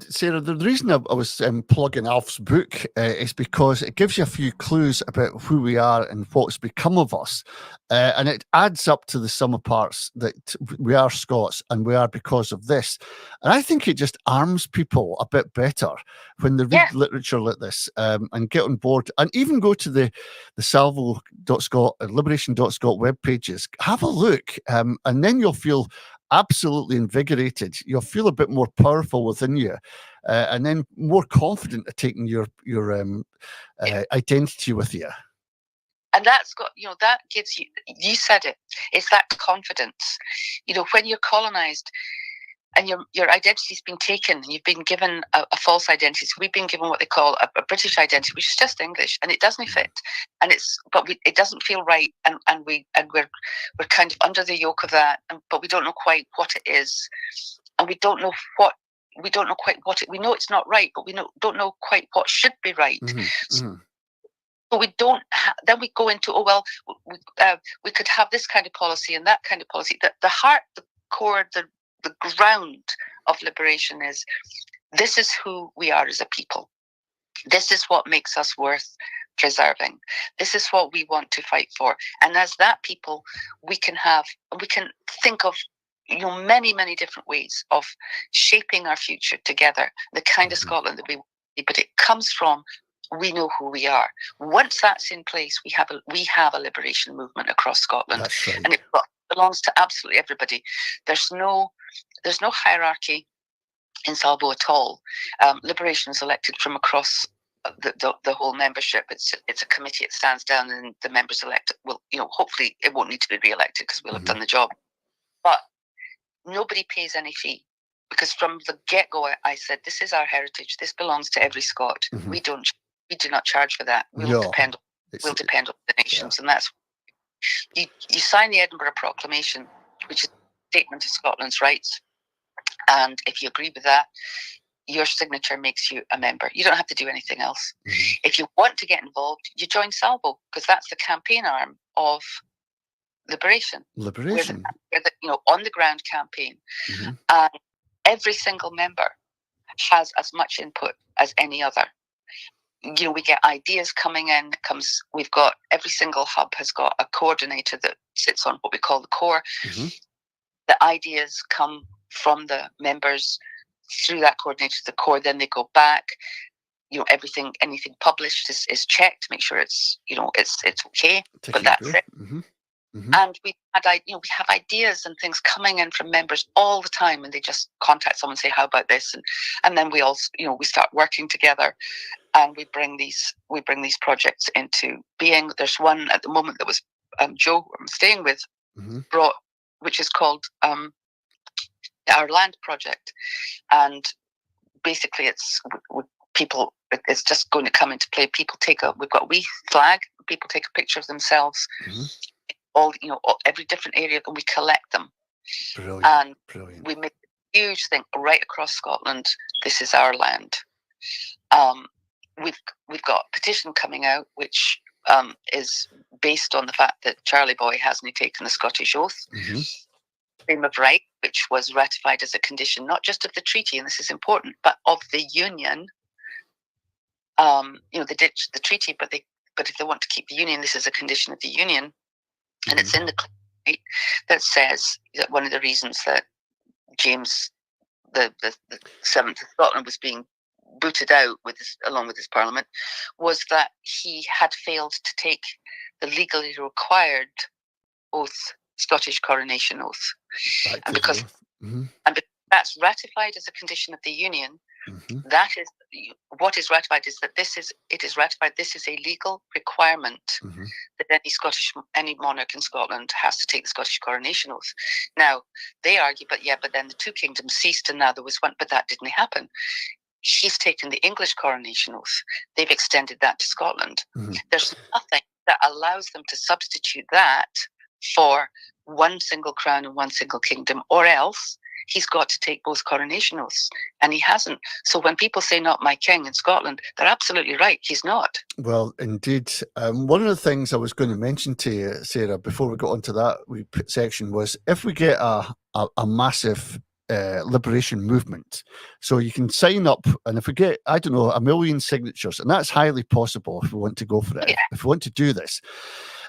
Sarah, the reason I was plugging Alf's book is because it gives you a few clues about who we are and what's become of us. And it adds up to the sum of parts that we are Scots and we are because of this. And I think it just arms people a bit better when they read literature like this and get on board, and even go to the Salvo.scot and liberation.scot web pages, have a look, and then you'll feel absolutely invigorated. You'll feel a bit more powerful within you, and then more confident at taking your identity with you. And that's got, that gives you said it, it's that confidence. When you're colonized and your identity's been taken and you've been given a false identity. So we've been given what they call a British identity, which is just English, and it doesn't fit. And it doesn't feel right, and we're kind of under the yoke of that, but we don't know quite what it is, and we don't know quite what it. We know it's not right, but we don't know quite what should be right. But we don't. Then we go into we could have this kind of policy and that kind of policy. The heart, the core, the ground of liberation is this is who we are as a people. This is what makes us worth preserving. This is what we want to fight for. And as that people, we can think of many, many different ways of shaping our future together, the kind of Scotland that we want, but it comes from we know who we are. Once that's in place, we have a liberation movement across Scotland. That's right. And it belongs to absolutely everybody. There's no hierarchy in Salvo at all. Liberation is elected from across the whole membership. It's a committee. It stands down, and the members elect. Well, hopefully it won't need to be re-elected because we'll have done the job. But nobody pays any fee, because from the get-go I said this is our heritage. This belongs to every Scot. We do not charge for that. We'll depend on the nations, and that's. You sign the Edinburgh Proclamation, which is a statement of Scotland's rights, and if you agree with that, your signature makes you a member. You don't have to do anything else. If you want to get involved, you join Salvo, because that's the campaign arm of Liberation. We're the on the ground campaign, and every single member has as much input as any other. We get ideas coming in. We've got every single hub has got a coordinator that sits on what we call the core. The ideas come from the members through that coordinator to the core. Then they go back. Anything published is checked to make sure it's okay. But that's it. And we have ideas and things coming in from members all the time, and they just contact someone and say, "How about this?" And then we all we start working together. And we bring these projects into being. There's one at the moment that was Joe, who I'm staying with, brought, which is called Our Land Project, and basically it's people. It's just going to come into play. People we've got a wee flag. People take a picture of themselves. Every different area, and we collect them. Brilliant. We make a huge thing right across Scotland. This is our land. We've got a petition coming out, which is based on the fact that Charlie Boy hasn't taken the Scottish oath. Freedom of right, which was ratified as a condition not just of the treaty, and this is important, but of the union. They ditched the treaty, but if they want to keep the union, this is a condition of the union, and it's in the right, that says that one of the reasons that James the 7th of Scotland was being booted out along with his parliament was that he had failed to take the legally required oath, Scottish coronation oath, and because that's ratified as a condition of the union. That is what is ratified, is that this is a legal requirement that any monarch in Scotland has to take the Scottish coronation oath. Now they argue, but then the two kingdoms ceased, and now there was one, but that didn't happen. He's taken the English coronation oath. They've extended that to Scotland. There's nothing that allows them to substitute that for one single crown and one single kingdom, or else he's got to take both coronation oaths, and he hasn't. So when people say not my king in Scotland, they're absolutely right. He's not. Well, indeed. One of the things I was going to mention to you, Sarah, before we got onto that section was if we get a massive liberation movement, so you can sign up, and if we get, I don't know, 1 million signatures, and that's highly possible if we want to go for it, if we want to do this,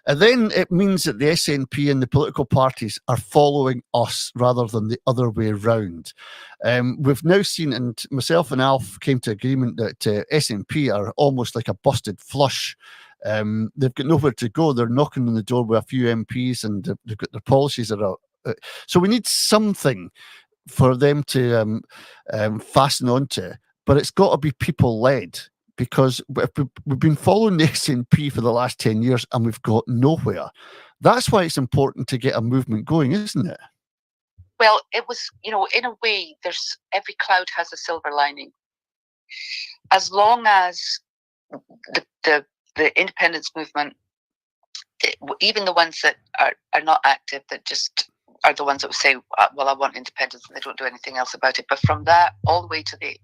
and then it means that the SNP and the political parties are following us rather than the other way around. We've now seen, and myself and Alf came to agreement that SNP are almost like a busted flush. They've got nowhere to go. They're knocking on the door with a few MPs, and they've got their policies that are. So we need something for them to fasten onto, but it's got to be people-led. Because we've been following the SNP for the last 10 years and we've got nowhere. That's why it's important to get a movement going, isn't it? Well, it was, in a way, there's every cloud has a silver lining. As long as the independence movement, even the ones that are not active, that just are the ones that would say, well, I want independence, and they don't do anything else about it. But from that all the way to the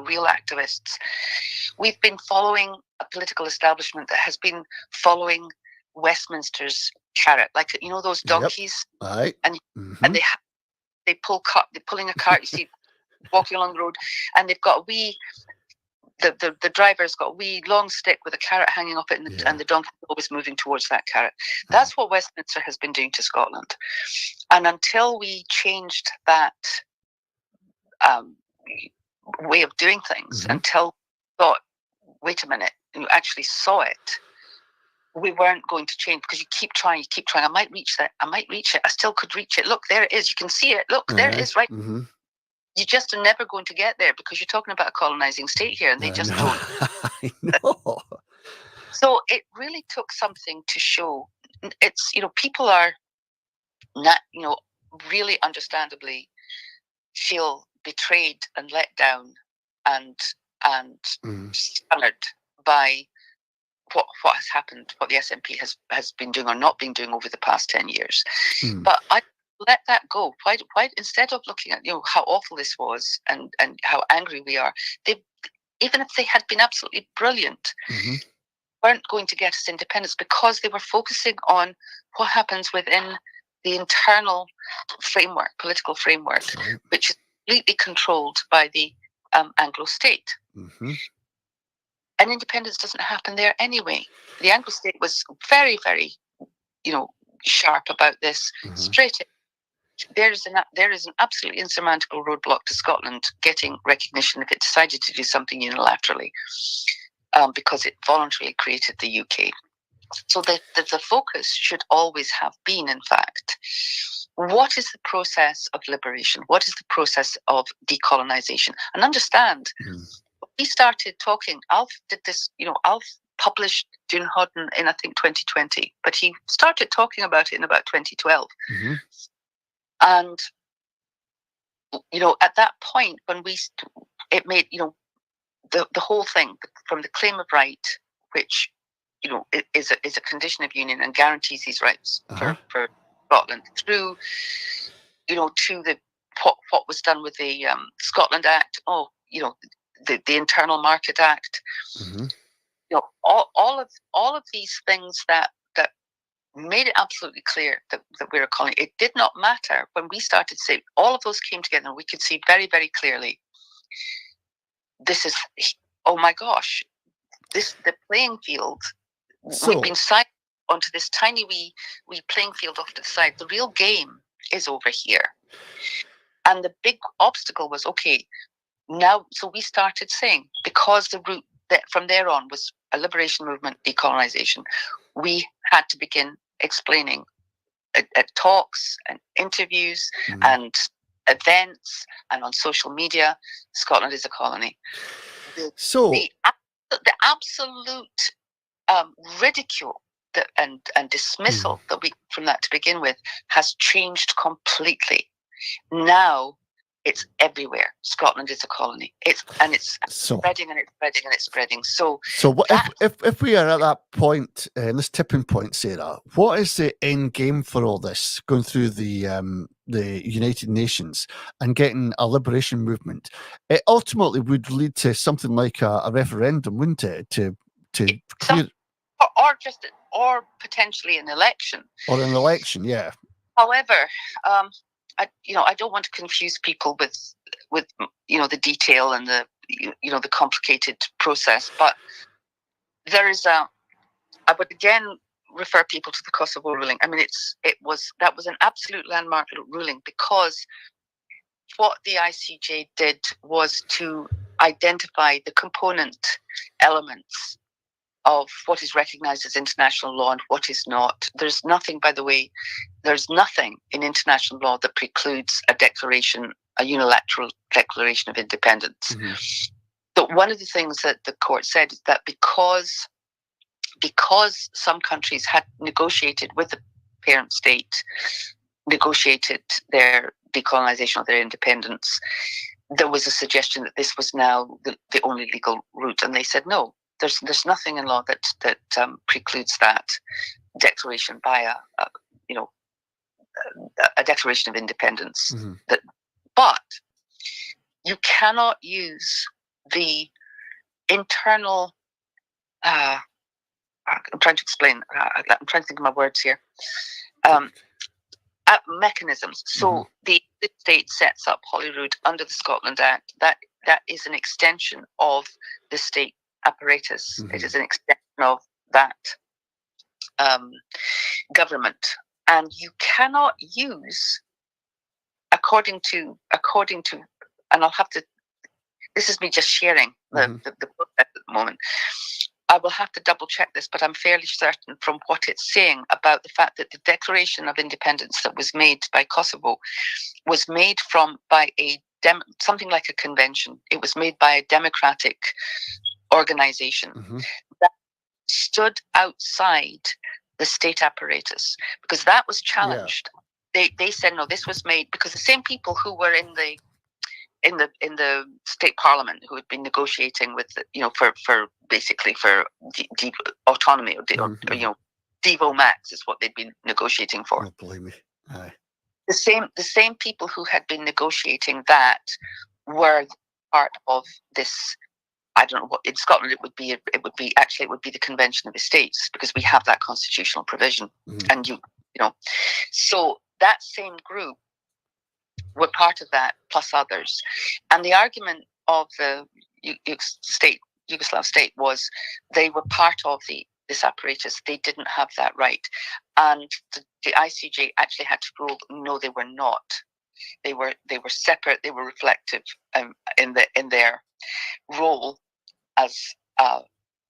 real activists, we've been following a political establishment that has been following Westminster's carrot, like those donkeys, right? And they're pulling a cart. You see, walking along the road, and they've got a wee. The driver's got a wee long stick with a carrot hanging off it, and the donkey is always moving towards that carrot. That's what Westminster has been doing to Scotland. And until we changed that way of doing things, until we thought, wait a minute, you actually saw it, we weren't going to change, because you keep trying. I might reach that. I still could reach it. Look, there it is. You can see it. Look, there it is, right? You just are never going to get there, because you're talking about a colonizing state here, and they just don't. I know. So it really took something to show. It's, people are not, really understandably feel betrayed and let down and stunnered by what has happened, what the SNP has been doing or not been doing over the past 10 years. But I let that go. Why instead of looking at how awful this was and how angry we are, even if they had been absolutely brilliant, weren't going to get us independence, because they were focusing on what happens within the internal framework, political framework, which is completely controlled by the Anglo state. And independence doesn't happen there anyway. The Anglo state was very, very, sharp about this. Straight in. There is an absolutely insurmountable roadblock to Scotland getting recognition if it decided to do something unilaterally, because it voluntarily created the UK. So the focus should always have been, in fact, what is the process of liberation? What is the process of decolonization? And understand, we started talking, Alf did this, Alf published Dún Hodden in, I think, 2020, but he started talking about it in about 2012. And, at that point, when it made, the whole thing, from the claim of right, which, is a condition of union and guarantees these rights for Scotland, through, to the what was done with the Scotland Act, the Internal Market Act, all of these things that made it absolutely clear that we're a colony. It did not matter when we started to say all of those came together, and we could see very, very clearly, this is, oh my gosh, the playing field. We've been signed onto this tiny wee playing field off to the side. The real game is over here. And the big obstacle was, now, so we started saying, because the route that from there on was a liberation movement, decolonization, we had to begin explaining at talks and interviews and events and on social media, Scotland is a colony. The absolute ridicule and dismissal that we from that to begin with has changed completely. Now It's everywhere. Scotland is a colony. It's spreading and it's spreading and it's spreading. So what, if we are at that point, this tipping point, Sarah, what is the end game for all this? Going through the United Nations and getting a liberation movement, it ultimately would lead to something like a referendum, wouldn't it? To clear, or potentially an election. Or an election, yeah. However, I don't want to confuse people with the detail and the the complicated process. But there is I would again refer people to the Kosovo ruling. I mean, that was an absolute landmark ruling, because what the ICJ did was to identify the component elements of what is recognized as international law and what is not. There's nothing, by the way, in international law that precludes a unilateral declaration of independence. Mm-hmm. So one of the things that the court said is that because some countries had negotiated with the parent state, negotiated their decolonization of their independence, there was a suggestion that this was now the only legal route. And they said, no, there's nothing in law that precludes that declaration by a declaration of independence. Mm-hmm. But you cannot use the internal. I'm trying to explain. I'm trying to think of my words here. Mechanisms. So mm-hmm. the state sets up Holyrood under the Scotland Act. That is an extension of the state apparatus. Mm-hmm. It is an extension of that government, and you cannot use, according to, and I'll have to. This is me just sharing the process at the moment. I will have to double check this, but I'm fairly certain from what it's saying about the fact that the Declaration of Independence that was made by Kosovo was made by something like a convention. It was made by a democratic organization that stood outside the state apparatus, because that was challenged. Yeah. They said, no, this was made because the same people who were in the state parliament, who had been negotiating with for autonomy or Devo Max is what they'd been negotiating for. Oh, believe me. Aye. The same people who had been negotiating that were part of this. I don't know what in Scotland it would be the Convention of the States, because we have that constitutional provision. And so that same group were part of that, plus others. And the argument of the Yugoslav state was they were part of this apparatus. They didn't have that right. And the ICJ actually had to rule, no, they were not. They were separate. They were reflective in their role as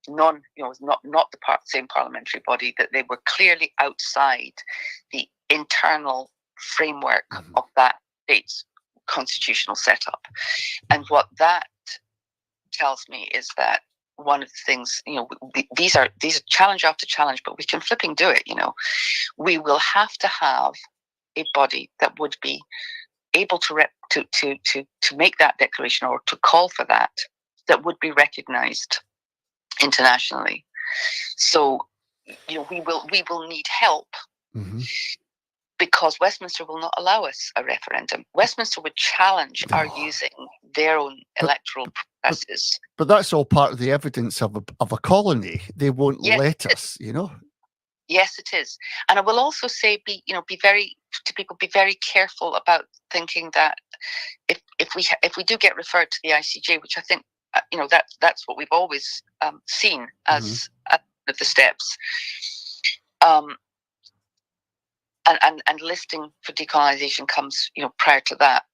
not the same parliamentary body, that they were clearly outside the internal framework of that state's constitutional setup. And what that tells me is that one of the things, these are challenge after challenge, but we can flipping do it. We will have to have a body that would be able to make that declaration, or to call for that would be recognized internationally. So we will need help. Mm-hmm. Because Westminster will not allow us a referendum. Westminster would challenge our using their own electoral processes. But that's all part of the evidence of a colony. They won't let us, Yes, it is. And I will also say, be very careful about thinking that if we do get referred to the ICJ, which I think that's what we've always seen as one of the steps. And listing for decolonization comes, prior to that.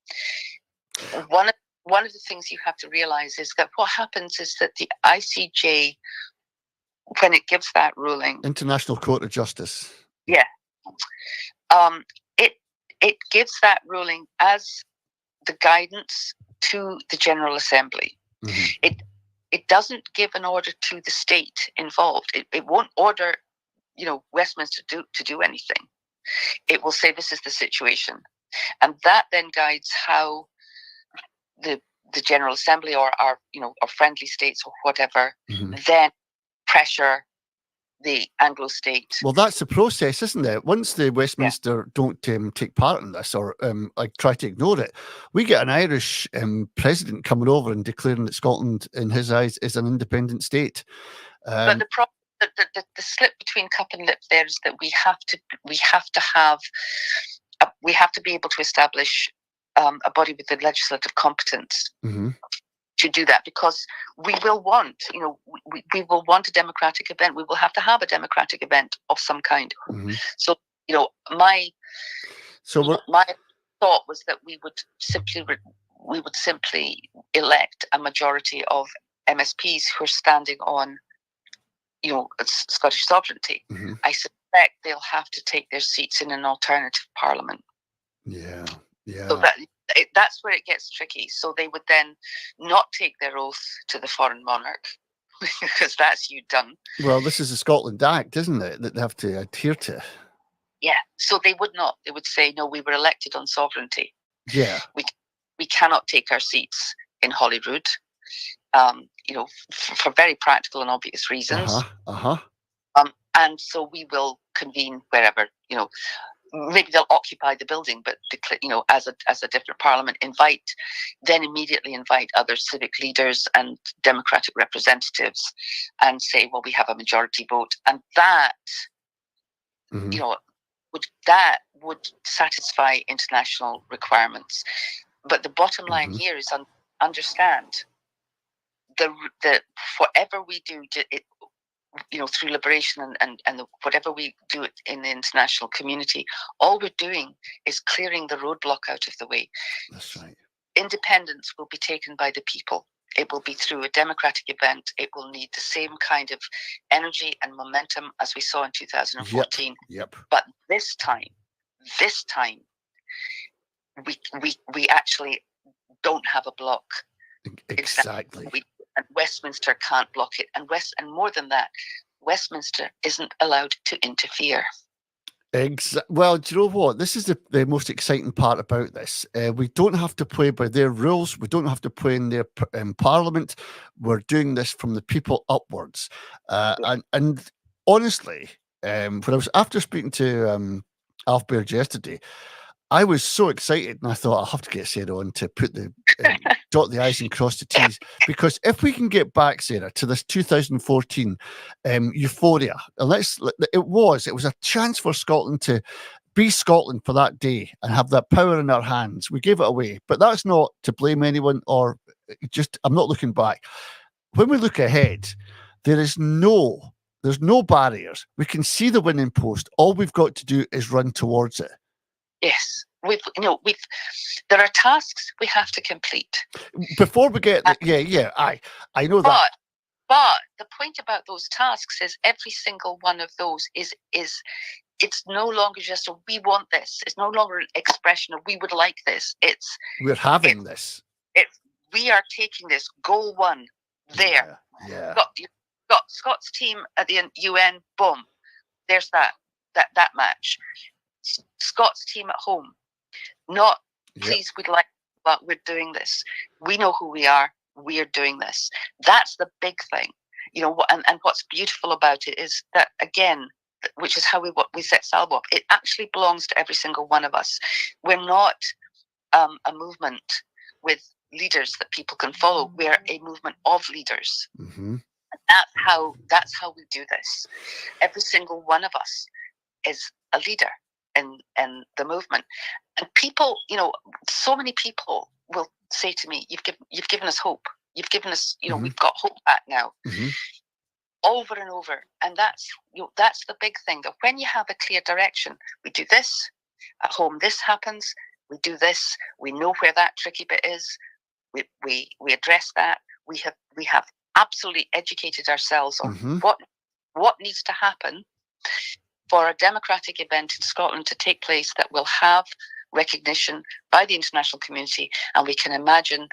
One of the things you have to realize is that what happens is that the ICJ, when it gives that ruling, International Court of Justice, it gives that ruling as the guidance to the General Assembly. Mm-hmm. It doesn't give an order to the state involved. It won't order, Westminster to do anything. It will say this is the situation, and that then guides how the General Assembly or or friendly states or whatever, Mm-hmm. then pressure the Anglo state. Well, that's the process, isn't it? Once the Westminster don't take part in this or like try to ignore it, we get an Irish president coming over and declaring that Scotland, in his eyes, is an independent state. But the problem, the slip between cup and lip there is that we have to be able to establish a body with the legislative competence. Mm-hmm. To do that, because we will want, we will want a democratic event. We will have to have a democratic event of some kind. Mm-hmm. So, my thought was that we would simply elect a majority of MSPs who are standing on, Scottish sovereignty. Mm-hmm. I suspect they'll have to take their seats in an alternative parliament. Yeah. So that's where it gets tricky. So they would then not take their oath to the foreign monarch, because that's you done. Well, this is the Scotland Act, isn't it, that they have to adhere to? Yeah. So they would not. They would say, no, we were elected on sovereignty. Yeah. We cannot take our seats in Holyrood, for very practical and obvious reasons. And so we will convene wherever, maybe they'll occupy the building, but as a different parliament, immediately invite other civic leaders and democratic representatives, and say, well, we have a majority vote, and that, mm-hmm. Would satisfy international requirements. But the bottom line mm-hmm. here is understand the whatever we do, through liberation and whatever we do in the international community, all we're doing is clearing the roadblock out of the way. That's right. Independence will be taken by the people. It will be through a democratic event. It will need the same kind of energy and momentum as we saw in 2014. Yep. But this time, we actually don't have a block. Exactly. And Westminster can't block it. And more than that, Westminster isn't allowed to interfere. Well, do you know what? This is the most exciting part about this. We don't have to play by their rules. We don't have to play in their parliament. We're doing this from the people upwards. And honestly, when I was after speaking to Alf Baird yesterday, I was so excited, and I thought I'll have to get Sarah on to put the dot the I's and cross the T's, because if we can get back, Sarah, to this 2014 euphoria, and it was a chance for Scotland to be Scotland for that day and have that power in our hands. We gave it away, but that's not to blame anyone, or just I'm not looking back. When we look ahead, there's no barriers. We can see the winning post. All we've got to do is run towards it. Yes, there are tasks we have to complete before we get. I know that. But the point about those tasks is every single one of those is it's no longer just a we want this. It's no longer an expression of we would like this. We're having this. We are taking this. Goal one there. Yeah. Got Scott's team at the UN. Boom. There's that match. Scott's team at home. Not please, we'd like, but we're doing this. We know who we are. We are doing this. That's the big thing. And what's beautiful about it is that, again, which is how we set Salvo up, it actually belongs to every single one of us. We're not a movement with leaders that people can follow. We're a movement of leaders. Mm-hmm. That's how we do this. Every single one of us is a leader in the movement. And people, so many people will say to me, you've given us hope. You've given us, mm-hmm. we've got hope back now. Mm-hmm. Over and over. And that's the big thing, that when you have a clear direction, we do this at home, this happens, we do this, we know where that tricky bit is, we address that, we have absolutely educated ourselves on mm-hmm. what needs to happen for a democratic event in Scotland to take place that will have recognition by the international community. And we can imagine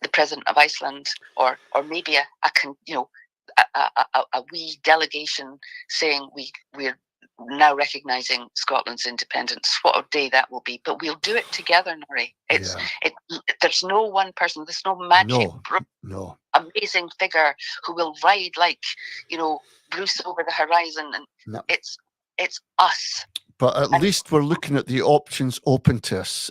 the president of Iceland, or maybe a wee delegation saying we're now recognising Scotland's independence. What a day that will be! But we'll do it together, Norrie. There's no one person. There's no magic, amazing figure who will ride like Bruce over the horizon. And it's us. But at least we're looking at the options open to us,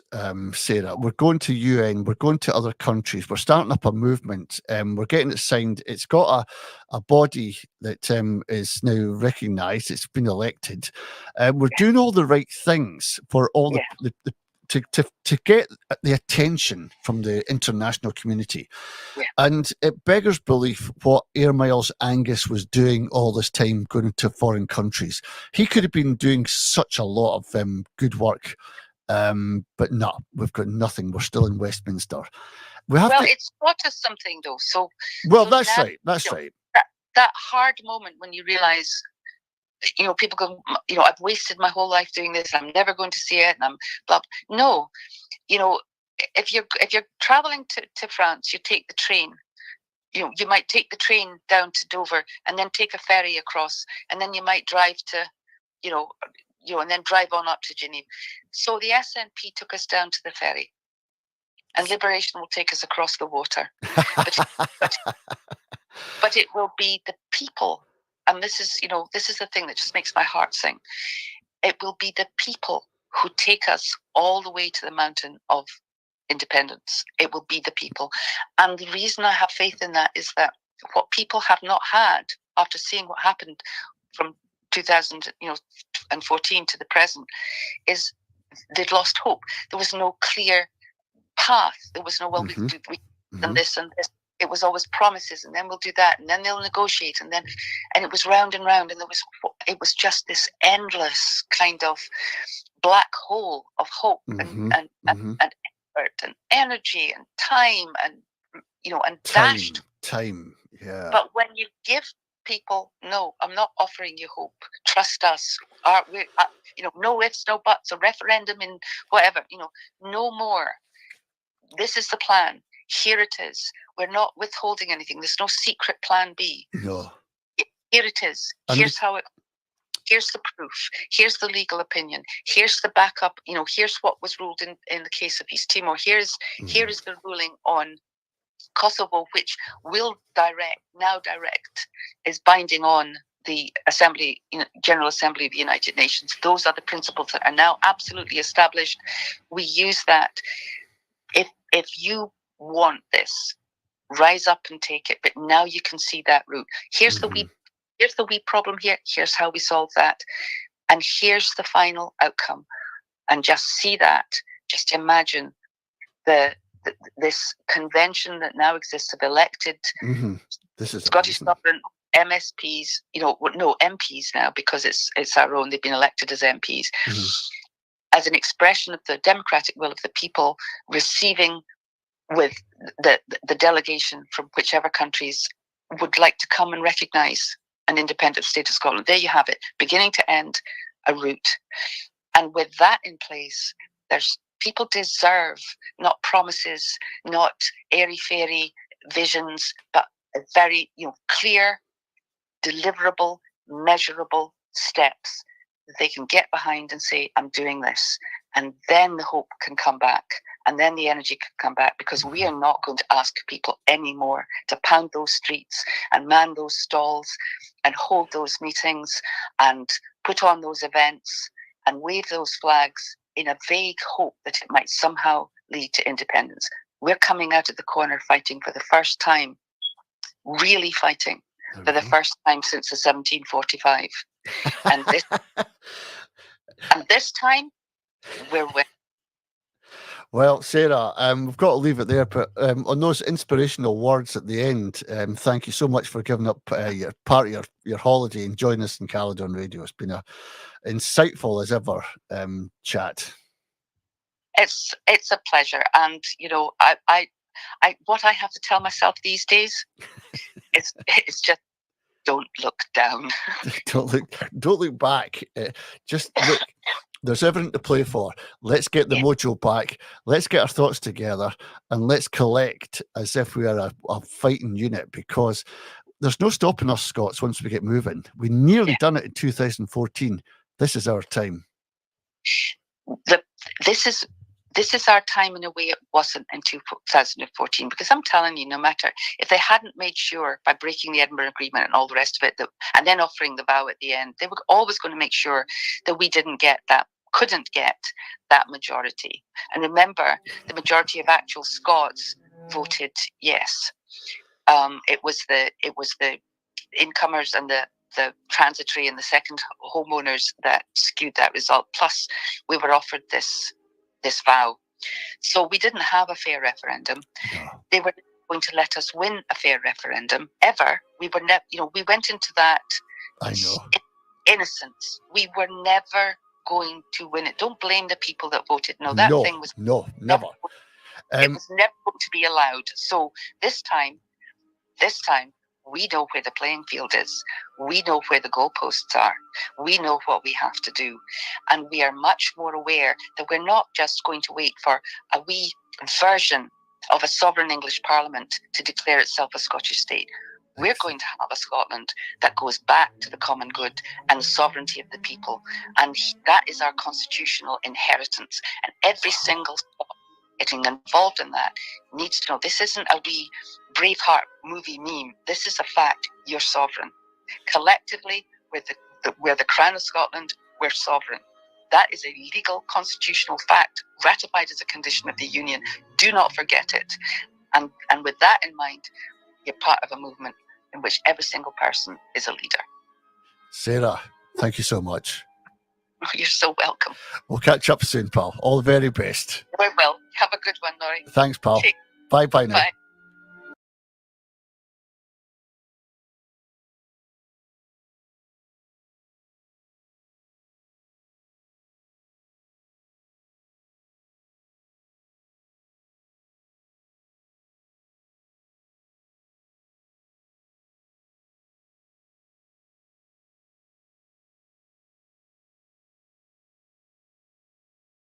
Sarah. We're going to UN, we're going to other countries, we're starting up a movement, we're getting it signed. It's got a body that is now recognised, it's been elected. We're doing all the right things for all to get the attention from the international community. Yeah. And it beggars belief what Air Miles Angus was doing all this time going to foreign countries. He could have been doing such a lot of good work, but no, we've got nothing. We're still in Westminster. It's taught us something though. That's right. That's right. That hard moment when you realise, people go, I've wasted my whole life doing this. I'm never going to see it. And I'm blah. No, if you're traveling to France, you take the train. You might take the train down to Dover and then take a ferry across, and then you might drive to, and then drive on up to Geneva. So the SNP took us down to the ferry, and Liberation will take us across the water. But it will be the people. And this is the thing that just makes my heart sing. It will be the people who take us all the way to the mountain of independence. It will be the people. And the reason I have faith in that is that what people have not had after seeing what happened from 2014 to the present is they'd lost hope. There was no clear path. There was no, we've done this and this. It was always promises, and then we'll do that, and then they'll negotiate, and it was round and round, and it was just this endless kind of black hole of hope and effort and energy and time and dashed time. Yeah. But when you give people, no, I'm not offering you hope. Trust us. No ifs, no buts. A referendum in whatever. No more. This is the plan. Here it is. We're not withholding anything. There's no secret plan B. No. Here it is. Here's the proof. Here's the legal opinion. Here's the backup. Here's what was ruled in the case of East Timor. Here is the ruling on Kosovo, which will is binding on the Assembly, General Assembly of the United Nations. Those are the principles that are now absolutely established. We use that. If you want this, rise up and take it. But now you can see that route. Here's the wee problem here. Here's how we solve that. And here's the final outcome. And just see that. Just imagine this convention that now exists of elected Scottish sovereign MSPs, MPs now, because it's our own. They've been elected as MPs. As an expression of the democratic will of the people, receiving with the delegation from whichever countries would like to come and recognise an independent state of Scotland. There you have it, beginning to end, a route. And with that in place, people deserve not promises, not airy-fairy visions, but a very clear, deliverable, measurable steps that they can get behind and say, I'm doing this. And then the hope can come back. And then the energy can come back, because we are not going to ask people anymore to pound those streets and man those stalls and hold those meetings and put on those events and wave those flags in a vague hope that it might somehow lead to independence. We're coming out of the corner fighting for the first time, really fighting for the first time since the 1745. And this time, we're winning. Well, Sarah, we've got to leave it there, but on those inspirational words at the end, thank you so much for giving up your part of your holiday and joining us in Caledon Radio. It's been a insightful as ever chat. It's a pleasure, and I what I have to tell myself these days it's just don't look down. Don't look back. Just look. There's everything to play for. Let's get the mojo back. Let's get our thoughts together, and let's collect as if we are a fighting unit, because there's no stopping us, Scots, once we get moving. We nearly done it in 2014. This is our time. This is our time in a way it wasn't in 2014, because I'm telling you, no matter if they hadn't made sure by breaking the Edinburgh Agreement and all the rest of it, and then offering the vow at the end, they were always going to make sure that we couldn't get that majority. And remember, the majority of actual Scots voted yes. It was the incomers and the transitory and the second homeowners that skewed that result. Plus, we were offered this vow. So we didn't have a fair referendum. No. They were going to let us win a fair referendum ever. We were we went into that innocence. We were never going to win it. Don't blame the people that voted. No, that thing was never. It was never going to be allowed. So this time, we know where the playing field is. We know where the goalposts are. We know what we have to do. And we are much more aware that we're not just going to wait for a wee version of a sovereign English Parliament to declare itself a Scottish state. We're going to have a Scotland that goes back to the common good and the sovereignty of the people. And that is our constitutional inheritance. And every single Scot getting involved in that needs to know this isn't a wee Braveheart movie meme. This is a fact. You're sovereign. Collectively, we're the Crown of Scotland, we're sovereign. That is a legal constitutional fact ratified as a condition of the Union. Do not forget it. And with that in mind, you're part of a movement in which every single person is a leader. Sara, thank you so much. You're so welcome. We'll catch up soon, pal. All the very best. We will. Have a good one, Norrie. Thanks, pal. Bye-bye now. Bye.